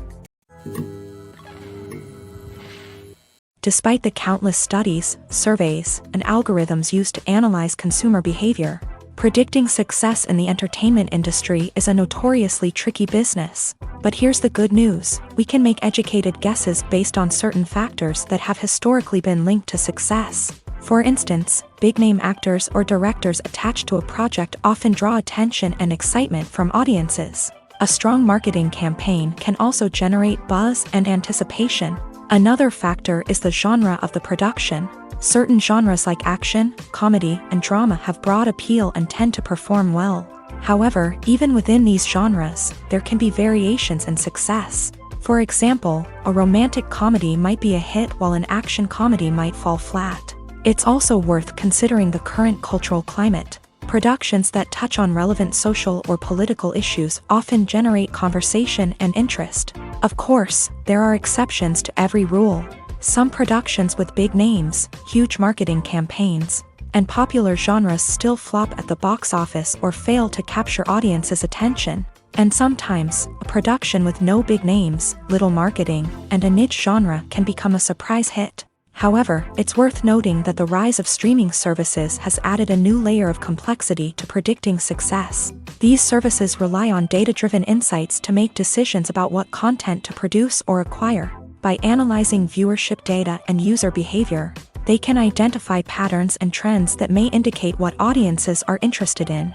[SPEAKER 1] Despite the countless studies, surveys, and algorithms used to analyze consumer behavior, predicting success in the entertainment industry is a notoriously tricky business. But here's the good news: we can make educated guesses based on certain factors that have historically been linked to success. For instance, big-name actors or directors attached to a project often draw attention and excitement from audiences. A strong marketing campaign can also generate buzz and anticipation. Another factor is the genre of the production. Certain genres like action, comedy, and drama have broad appeal and tend to perform well. However, even within these genres, there can be variations in success. For example, a romantic comedy might be a hit while an action comedy might fall flat. It's also worth considering the current cultural climate. Productions that touch on relevant social or political issues often generate conversation and interest. Of course, there are exceptions to every rule. Some productions with big names, huge marketing campaigns, and popular genres still flop at the box office or fail to capture audiences' attention. And sometimes, a production with no big names, little marketing, and a niche genre can become a surprise hit. However, it's worth noting that the rise of streaming services has added a new layer of complexity to predicting success. These services rely on data-driven insights to make decisions about what content to produce or acquire. By analyzing viewership data and user behavior, they can identify patterns and trends that may indicate what audiences are interested in.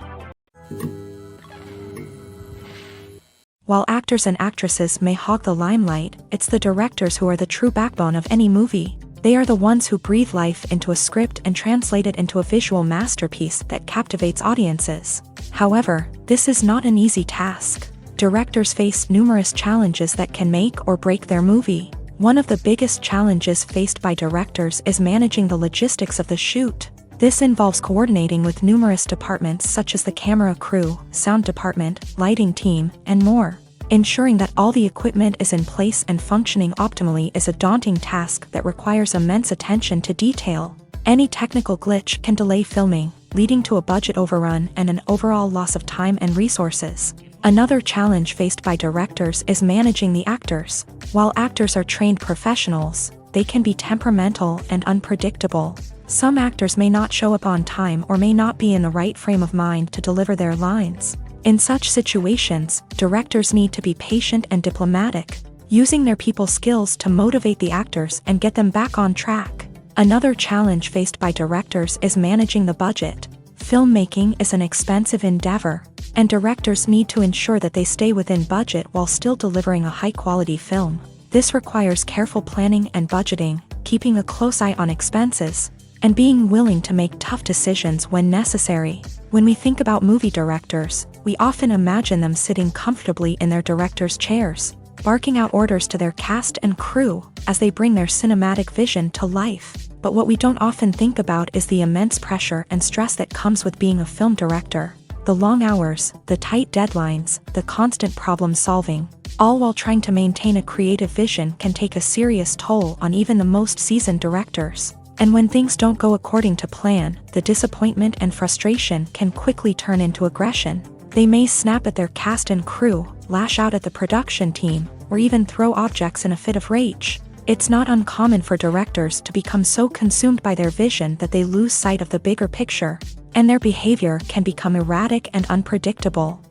[SPEAKER 1] While actors and actresses may hog the limelight, it's the directors who are the true backbone of any movie. They are the ones who breathe life into a script and translate it into a visual masterpiece that captivates audiences. However, this is not an easy task. Directors face numerous challenges that can make or break their movie. One of the biggest challenges faced by directors is managing the logistics of the shoot. This involves coordinating with numerous departments such as the camera crew, sound department, lighting team, and more. Ensuring that all the equipment is in place and functioning optimally is a daunting task that requires immense attention to detail. Any technical glitch can delay filming, leading to a budget overrun and an overall loss of time and resources. Another challenge faced by directors is managing the actors. While actors are trained professionals, they can be temperamental and unpredictable. Some actors may not show up on time or may not be in the right frame of mind to deliver their lines. In such situations, directors need to be patient and diplomatic, using their people skills to motivate the actors and get them back on track. Another challenge faced by directors is managing the budget. Filmmaking is an expensive endeavor, and directors need to ensure that they stay within budget while still delivering a high-quality film. This requires careful planning and budgeting, keeping a close eye on expenses, and being willing to make tough decisions when necessary. When we think about movie directors, we often imagine them sitting comfortably in their director's chairs, barking out orders to their cast and crew as they bring their cinematic vision to life. But what we don't often think about is the immense pressure and stress that comes with being a film director. The long hours, the tight deadlines, the constant problem-solving, all while trying to maintain a creative vision can take a serious toll on even the most seasoned directors. And when things don't go according to plan, the disappointment and frustration can quickly turn into aggression. They may snap at their cast and crew, lash out at the production team, or even throw objects in a fit of rage. It's not uncommon for directors to become so consumed by their vision that they lose sight of the bigger picture, and their behavior can become erratic and unpredictable.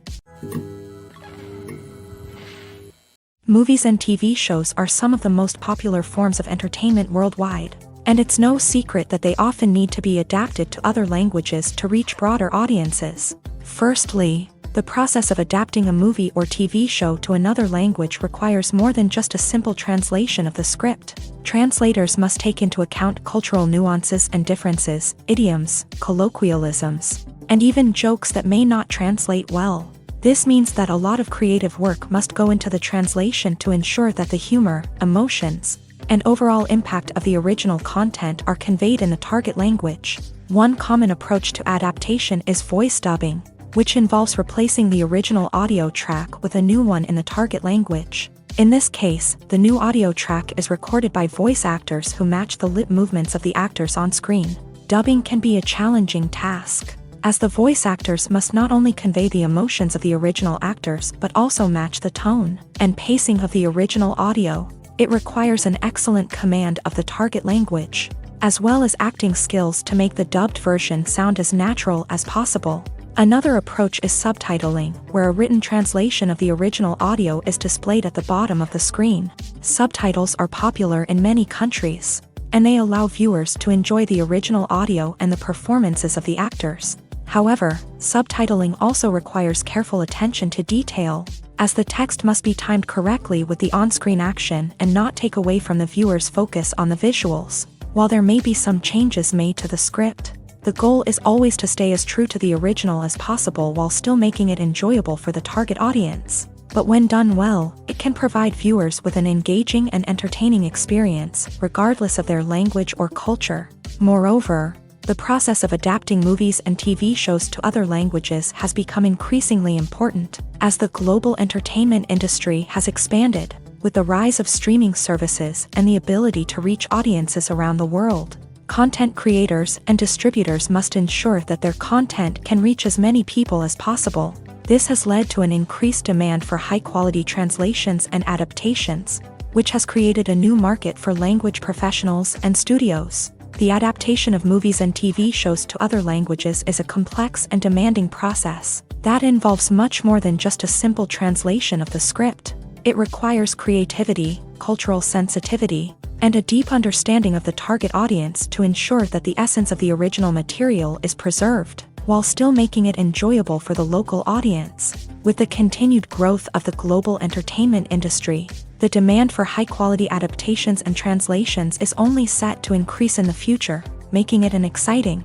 [SPEAKER 1] Movies and TV shows are some of the most popular forms of entertainment worldwide, and it's no secret that they often need to be adapted to other languages to reach broader audiences. Firstly, the process of adapting a movie or TV show to another language requires more than just a simple translation of the script. Translators must take into account cultural nuances and differences, idioms, colloquialisms, and even jokes that may not translate well. This means that a lot of creative work must go into the translation to ensure that the humor, emotions, and overall impact of the original content are conveyed in the target language. One common approach to adaptation is voice dubbing, which involves replacing the original audio track with a new one in the target language. In this case, the new audio track is recorded by voice actors who match the lip movements of the actors on screen. Dubbing can be a challenging task, as the voice actors must not only convey the emotions of the original actors but also match the tone and pacing of the original audio. It requires an excellent command of the target language, as well as acting skills to make the dubbed version sound as natural as possible. Another approach is subtitling, where a written translation of the original audio is displayed at the bottom of the screen. Subtitles are popular in many countries, and they allow viewers to enjoy the original audio and the performances of the actors. However, subtitling also requires careful attention to detail, as the text must be timed correctly with the on-screen action and not take away from the viewer's focus on the visuals. While there may be some changes made to the script, the goal is always to stay as true to the original as possible while still making it enjoyable for the target audience. But when done well, it can provide viewers with an engaging and entertaining experience, regardless of their language or culture. Moreover, the process of adapting movies and TV shows to other languages has become increasingly important, as the global entertainment industry has expanded, with the rise of streaming services and the ability to reach audiences around the world. Content creators and distributors must ensure that their content can reach as many people as possible. This has led to an increased demand for high-quality translations and adaptations, which has created a new market for language professionals and studios. The adaptation of movies and TV shows to other languages is a complex and demanding process that involves much more than just a simple translation of the script. It requires creativity, cultural sensitivity, and a deep understanding of the target audience to ensure that the essence of the original material is preserved, while still making it enjoyable for the local audience. With the continued growth of the global entertainment industry, the demand for high-quality adaptations and translations is only set to increase in the future, making it an exciting.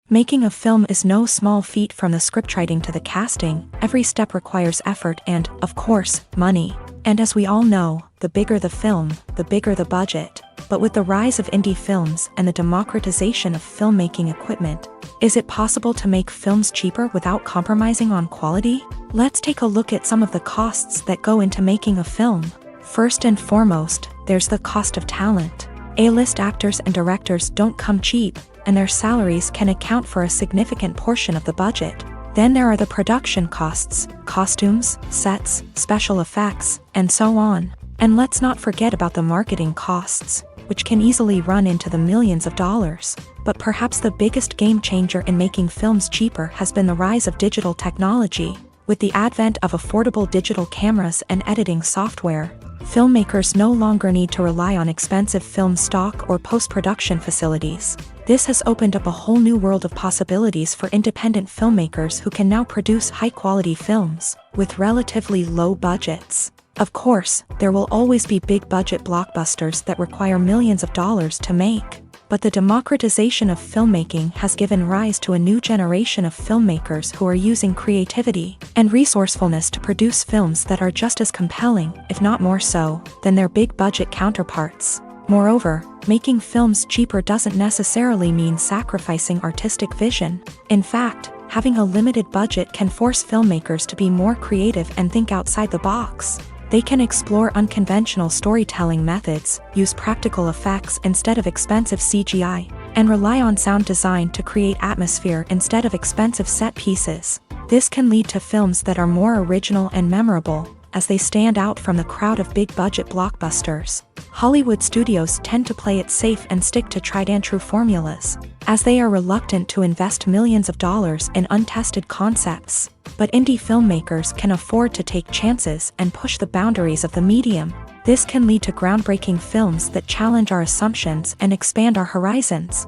[SPEAKER 1] Making a film is no small feat. From the scriptwriting to the casting, every step requires effort and, of course, money. And as we all know, the bigger the film, the bigger the budget. But with the rise of indie films and the democratization of filmmaking equipment, is it possible to make films cheaper without compromising on quality? Let's take a look at some of the costs that go into making a film. First and foremost, there's the cost of talent. A-list actors and directors don't come cheap, and their salaries can account for a significant portion of the budget. Then there are the production costs, costumes, sets, special effects, and so on. And let's not forget about the marketing costs, which can easily run into the millions of dollars. But perhaps the biggest game changer in making films cheaper has been the rise of digital technology. With the advent of affordable digital cameras and editing software, filmmakers no longer need to rely on expensive film stock or post-production facilities. This has opened up a whole new world of possibilities for independent filmmakers who can now produce high-quality films with relatively low budgets. Of course, there will always be big-budget blockbusters that require millions of dollars to make. But the democratization of filmmaking has given rise to a new generation of filmmakers who are using creativity and resourcefulness to produce films that are just as compelling, if not more so, than their big-budget counterparts. Moreover, making films cheaper doesn't necessarily mean sacrificing artistic vision. In fact, having a limited budget can force filmmakers to be more creative and think outside the box. They can explore unconventional storytelling methods, use practical effects instead of expensive CGI, and rely on sound design to create atmosphere instead of expensive set pieces. This can lead to films that are more original and memorable, as they stand out from the crowd of big-budget blockbusters. Hollywood studios tend to play it safe and stick to tried-and-true formulas, as they are reluctant to invest millions of dollars in untested concepts. But indie filmmakers can afford to take chances and push the boundaries of the medium. This can lead to groundbreaking films that challenge our assumptions and expand our horizons.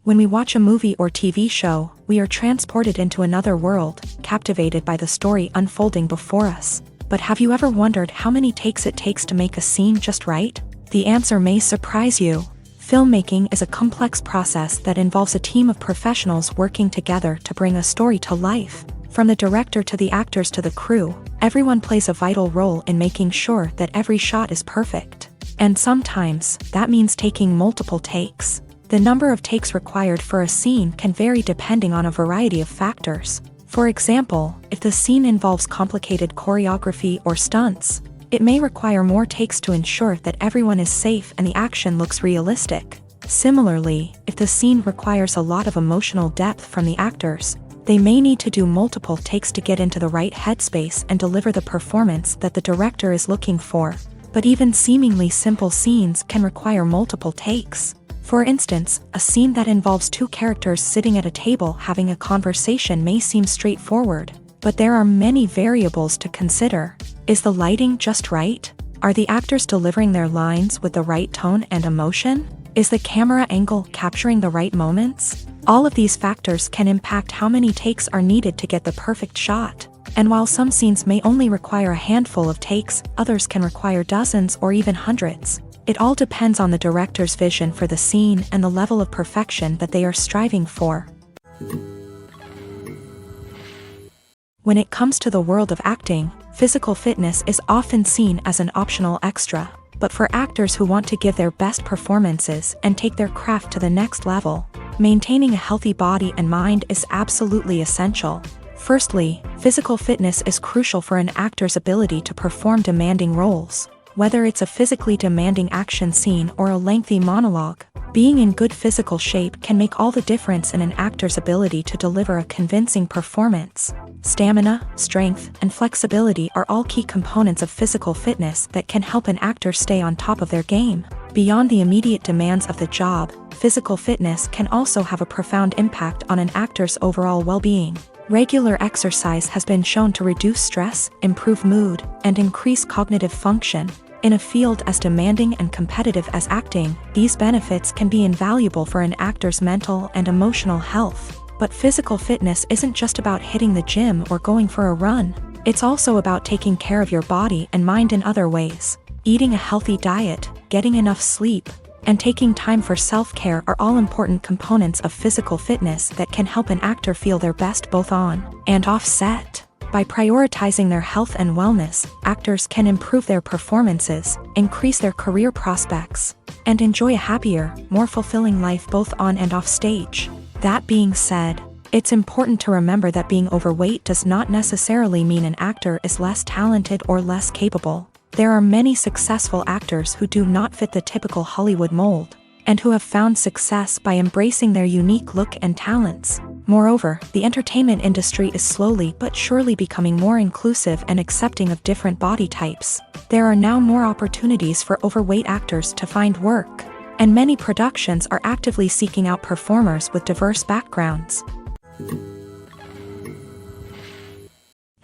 [SPEAKER 1] When we watch a movie or TV show, we are transported into another world, captivated by the story unfolding before us. But have you ever wondered how many takes it takes to make a scene just right? The answer may surprise you. Filmmaking is a complex process that involves a team of professionals working together to bring a story to life. From the director to the actors to the crew, everyone plays a vital role in making sure that every shot is perfect. And sometimes, that means taking multiple takes. The number of takes required for a scene can vary depending on a variety of factors. For example, if the scene involves complicated choreography or stunts, it may require more takes to ensure that everyone is safe and the action looks realistic. Similarly, if the scene requires a lot of emotional depth from the actors, they may need to do multiple takes to get into the right headspace and deliver the performance that the director is looking for. But even seemingly simple scenes can require multiple takes. For instance, a scene that involves two characters sitting at a table having a conversation may seem straightforward, but there are many variables to consider. Is the lighting just right? Are the actors delivering their lines with the right tone and emotion? Is the camera angle capturing the right moments? All of these factors can impact how many takes are needed to get the perfect shot. And while some scenes may only require a handful of takes, others can require dozens or even hundreds. It all depends on the director's vision for the scene and the level of perfection that they are striving for. When it comes to the world of acting, physical fitness is often seen as an optional extra. But for actors who want to give their best performances and take their craft to the next level, maintaining a healthy body and mind is absolutely essential. Firstly, physical fitness is crucial for an actor's ability to perform demanding roles. Whether it's a physically demanding action scene or a lengthy monologue, being in good physical shape can make all the difference in an actor's ability to deliver a convincing performance. Stamina, strength, and flexibility are all key components of physical fitness that can help an actor stay on top of their game. Beyond the immediate demands of the job, physical fitness can also have a profound impact on an actor's overall well-being. Regular exercise has been shown to reduce stress, improve mood, and increase cognitive function. In a field as demanding and competitive as acting, these benefits can be invaluable for an actor's mental and emotional health. But physical fitness isn't just about hitting the gym or going for a run. It's also about taking care of your body and mind in other ways. Eating a healthy diet, getting enough sleep, and taking time for self-care are all important components of physical fitness that can help an actor feel their best both on and off set. By prioritizing their health and wellness, actors can improve their performances, increase their career prospects, and enjoy a happier, more fulfilling life both on and off stage. That being said, it's important to remember that being overweight does not necessarily mean an actor is less talented or less capable. There are many successful actors who do not fit the typical Hollywood mold, and who have found success by embracing their unique look and talents. Moreover, the entertainment industry is slowly but surely becoming more inclusive and accepting of different body types. There are now more opportunities for overweight actors to find work, and many productions are actively seeking out performers with diverse backgrounds.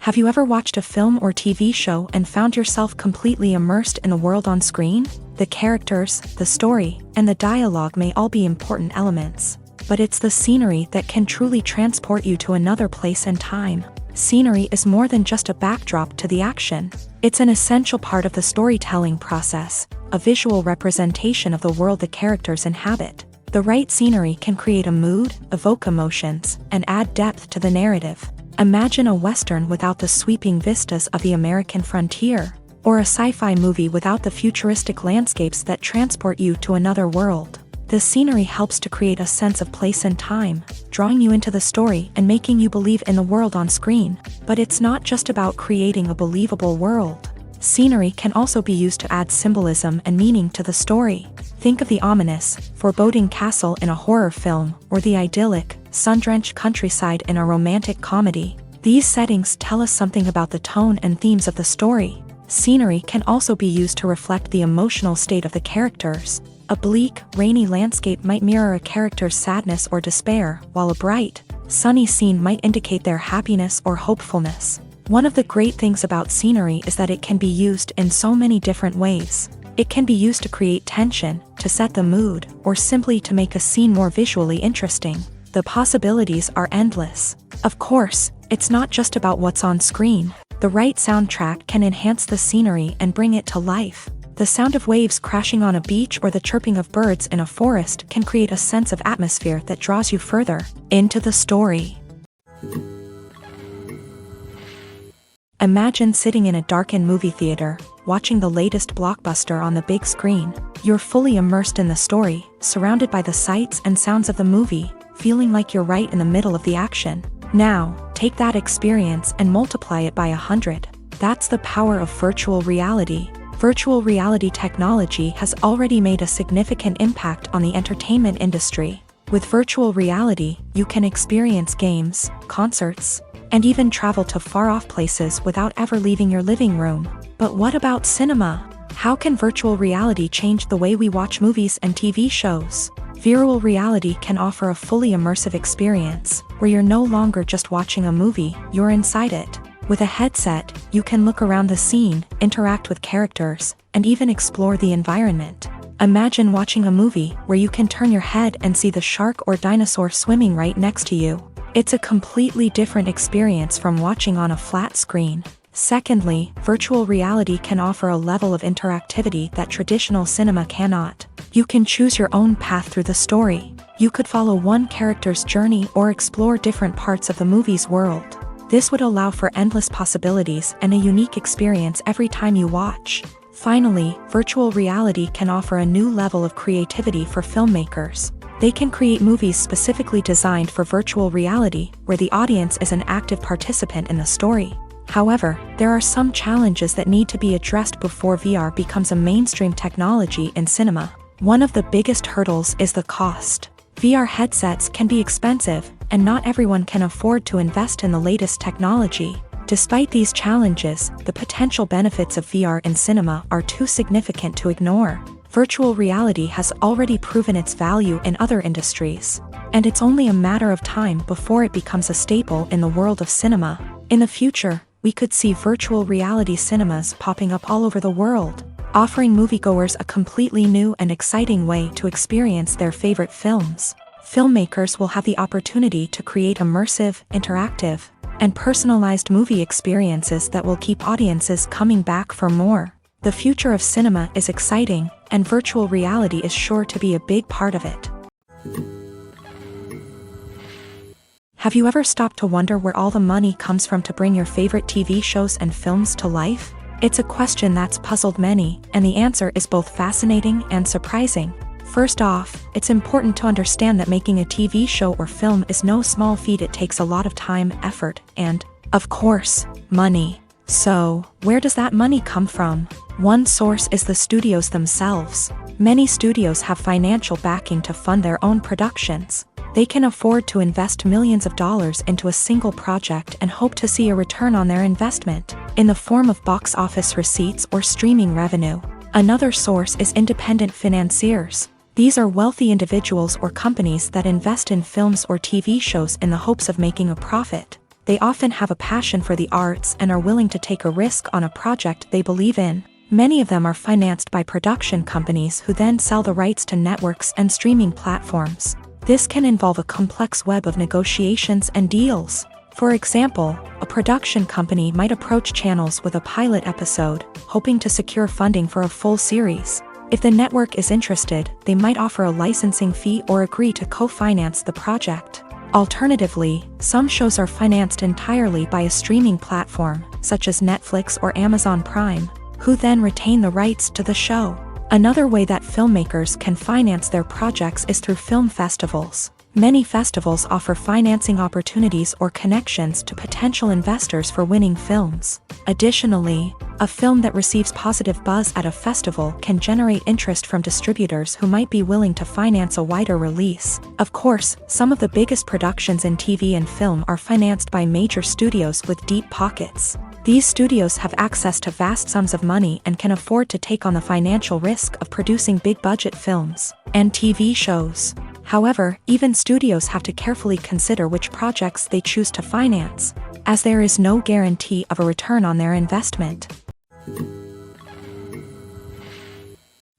[SPEAKER 1] Have you ever watched a film or TV show and found yourself completely immersed in the world on screen? The characters, the story, and the dialogue may all be important elements, but it's the scenery that can truly transport you to another place and time. Scenery is more than just a backdrop to the action. It's an essential part of the storytelling process, a visual representation of the world the characters inhabit. The right scenery can create a mood, evoke emotions, and add depth to the narrative. Imagine a Western without the sweeping vistas of the American frontier, or a sci-fi movie without the futuristic landscapes that transport you to another world. The scenery helps to create a sense of place and time, drawing you into the story and making you believe in the world on screen. But it's not just about creating a believable world. Scenery can also be used to add symbolism and meaning to the story. Think of the ominous, foreboding castle in a horror film, or the idyllic, sun-drenched countryside in a romantic comedy. These settings tell us something about the tone and themes of the story. Scenery can also be used to reflect the emotional state of the characters. A bleak, rainy landscape might mirror a character's sadness or despair, while a bright, sunny scene might indicate their happiness or hopefulness. One of the great things about scenery is that it can be used in so many different ways. It can be used to create tension, to set the mood, or simply to make a scene more visually interesting. The possibilities are endless. Of course, it's not just about what's on screen. The right soundtrack can enhance the scenery and bring it to life. The sound of waves crashing on a beach or the chirping of birds in a forest can create a sense of atmosphere that draws you further into the story. Imagine sitting in a darkened movie theater, watching the latest blockbuster on the big screen. You're fully immersed in the story, surrounded by the sights and sounds of the movie, feeling like you're right in the middle of the action. Now, take that experience and multiply it by 100. That's the power of virtual reality. Virtual reality technology has already made a significant impact on the entertainment industry. With virtual reality, you can experience games, concerts, and even travel to far-off places without ever leaving your living room. But what about cinema? How can virtual reality change the way we watch movies and TV shows? Virtual reality can offer a fully immersive experience, where you're no longer just watching a movie, you're inside it. With a headset, you can look around the scene, interact with characters, and even explore the environment. Imagine watching a movie where you can turn your head and see the shark or dinosaur swimming right next to you. It's a completely different experience from watching on a flat screen. Secondly, virtual reality can offer a level of interactivity that traditional cinema cannot. You can choose your own path through the story. You could follow one character's journey or explore different parts of the movie's world. This would allow for endless possibilities and a unique experience every time you watch. Finally, virtual reality can offer a new level of creativity for filmmakers. They can create movies specifically designed for virtual reality, where the audience is an active participant in the story. However, there are some challenges that need to be addressed before VR becomes a mainstream technology in cinema. One of the biggest hurdles is the cost. VR headsets can be expensive, and not everyone can afford to invest in the latest technology. Despite these challenges, the potential benefits of VR in cinema are too significant to ignore. Virtual reality has already proven its value in other industries, and it's only a matter of time before it becomes a staple in the world of cinema. In the future, we could see virtual reality cinemas popping up all over the world, offering moviegoers a completely new and exciting way to experience their favorite films. Filmmakers will have the opportunity to create immersive, interactive, and personalized movie experiences that will keep audiences coming back for more. The future of cinema is exciting, and virtual reality is sure to be a big part of it. Have you ever stopped to wonder where all the money comes from to bring your favorite TV shows and films to life? It's a question that's puzzled many, and the answer is both fascinating and surprising. First off, it's important to understand that making a TV show or film is no small feat. It takes a lot of time, effort, and, of course, money. So, where does that money come from? One source is the studios themselves. Many studios have financial backing to fund their own productions. They can afford to invest millions of dollars into a single project and hope to see a return on their investment, in the form of box office receipts or streaming revenue. Another source is independent financiers. These are wealthy individuals or companies that invest in films or TV shows in the hopes of making a profit. They often have a passion for the arts and are willing to take a risk on a project they believe in. Many of them are financed by production companies who then sell the rights to networks and streaming platforms. This can involve a complex web of negotiations and deals. For example, a production company might approach channels with a pilot episode, hoping to secure funding for a full series. If the network is interested, they might offer a licensing fee or agree to co-finance the project. Alternatively, some shows are financed entirely by a streaming platform, such as Netflix or Amazon Prime, who then retain the rights to the show. Another way that filmmakers can finance their projects is through film festivals. Many festivals offer financing opportunities or connections to potential investors for winning films. Additionally, a film that receives positive buzz at a festival can generate interest from distributors who might be willing to finance a wider release. Of course, some of the biggest productions in TV and film are financed by major studios with deep pockets. These studios have access to vast sums of money and can afford to take on the financial risk of producing big-budget films and TV shows. However, even studios have to carefully consider which projects they choose to finance, as there is no guarantee of a return on their investment.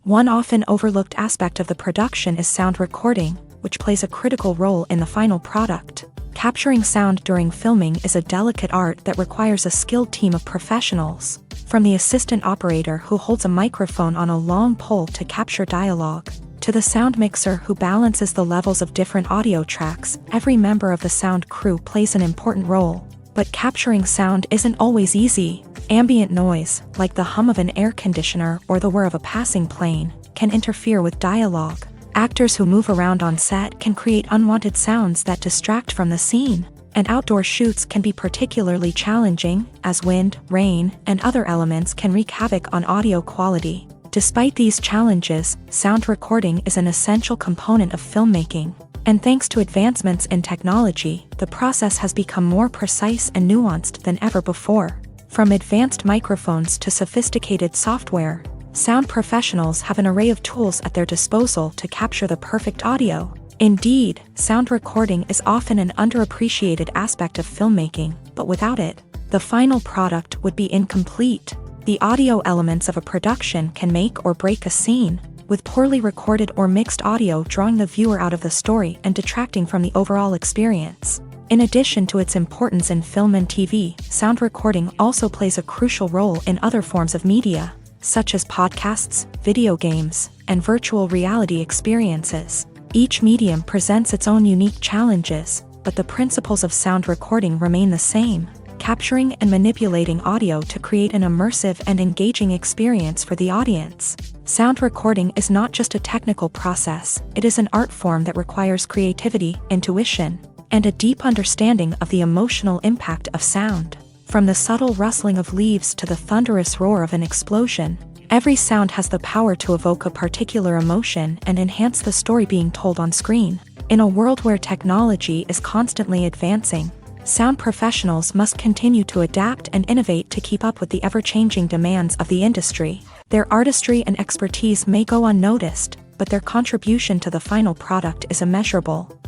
[SPEAKER 1] One often overlooked aspect of the production is sound recording, which plays a critical role in the final product. Capturing sound during filming is a delicate art that requires a skilled team of professionals, from the assistant operator who holds a microphone on a long pole to capture dialogue, to the sound mixer who balances the levels of different audio tracks. Every member of the sound crew plays an important role. But capturing sound isn't always easy. Ambient noise, like the hum of an air conditioner or the whir of a passing plane, can interfere with dialogue. Actors who move around on set can create unwanted sounds that distract from the scene. And outdoor shoots can be particularly challenging, as wind, rain, and other elements can wreak havoc on audio quality. Despite these challenges, sound recording is an essential component of filmmaking. And thanks to advancements in technology, the process has become more precise and nuanced than ever before. From advanced microphones to sophisticated software, sound professionals have an array of tools at their disposal to capture the perfect audio. Indeed, sound recording is often an underappreciated aspect of filmmaking, but without it, the final product would be incomplete. The audio elements of a production can make or break a scene, with poorly recorded or mixed audio drawing the viewer out of the story and detracting from the overall experience. In addition to its importance in film and TV, sound recording also plays a crucial role in other forms of media, such as podcasts, video games, and virtual reality experiences. Each medium presents its own unique challenges, but the principles of sound recording remain the same, capturing and manipulating audio to create an immersive and engaging experience for the audience. Sound recording is not just a technical process, it is an art form that requires creativity, intuition, and a deep understanding of the emotional impact of sound. From the subtle rustling of leaves to the thunderous roar of an explosion, every sound has the power to evoke a particular emotion and enhance the story being told on screen. In a world where technology is constantly advancing, sound professionals must continue to adapt and innovate to keep up with the ever-changing demands of the industry. Their artistry and expertise may go unnoticed, but their contribution to the final product is immeasurable.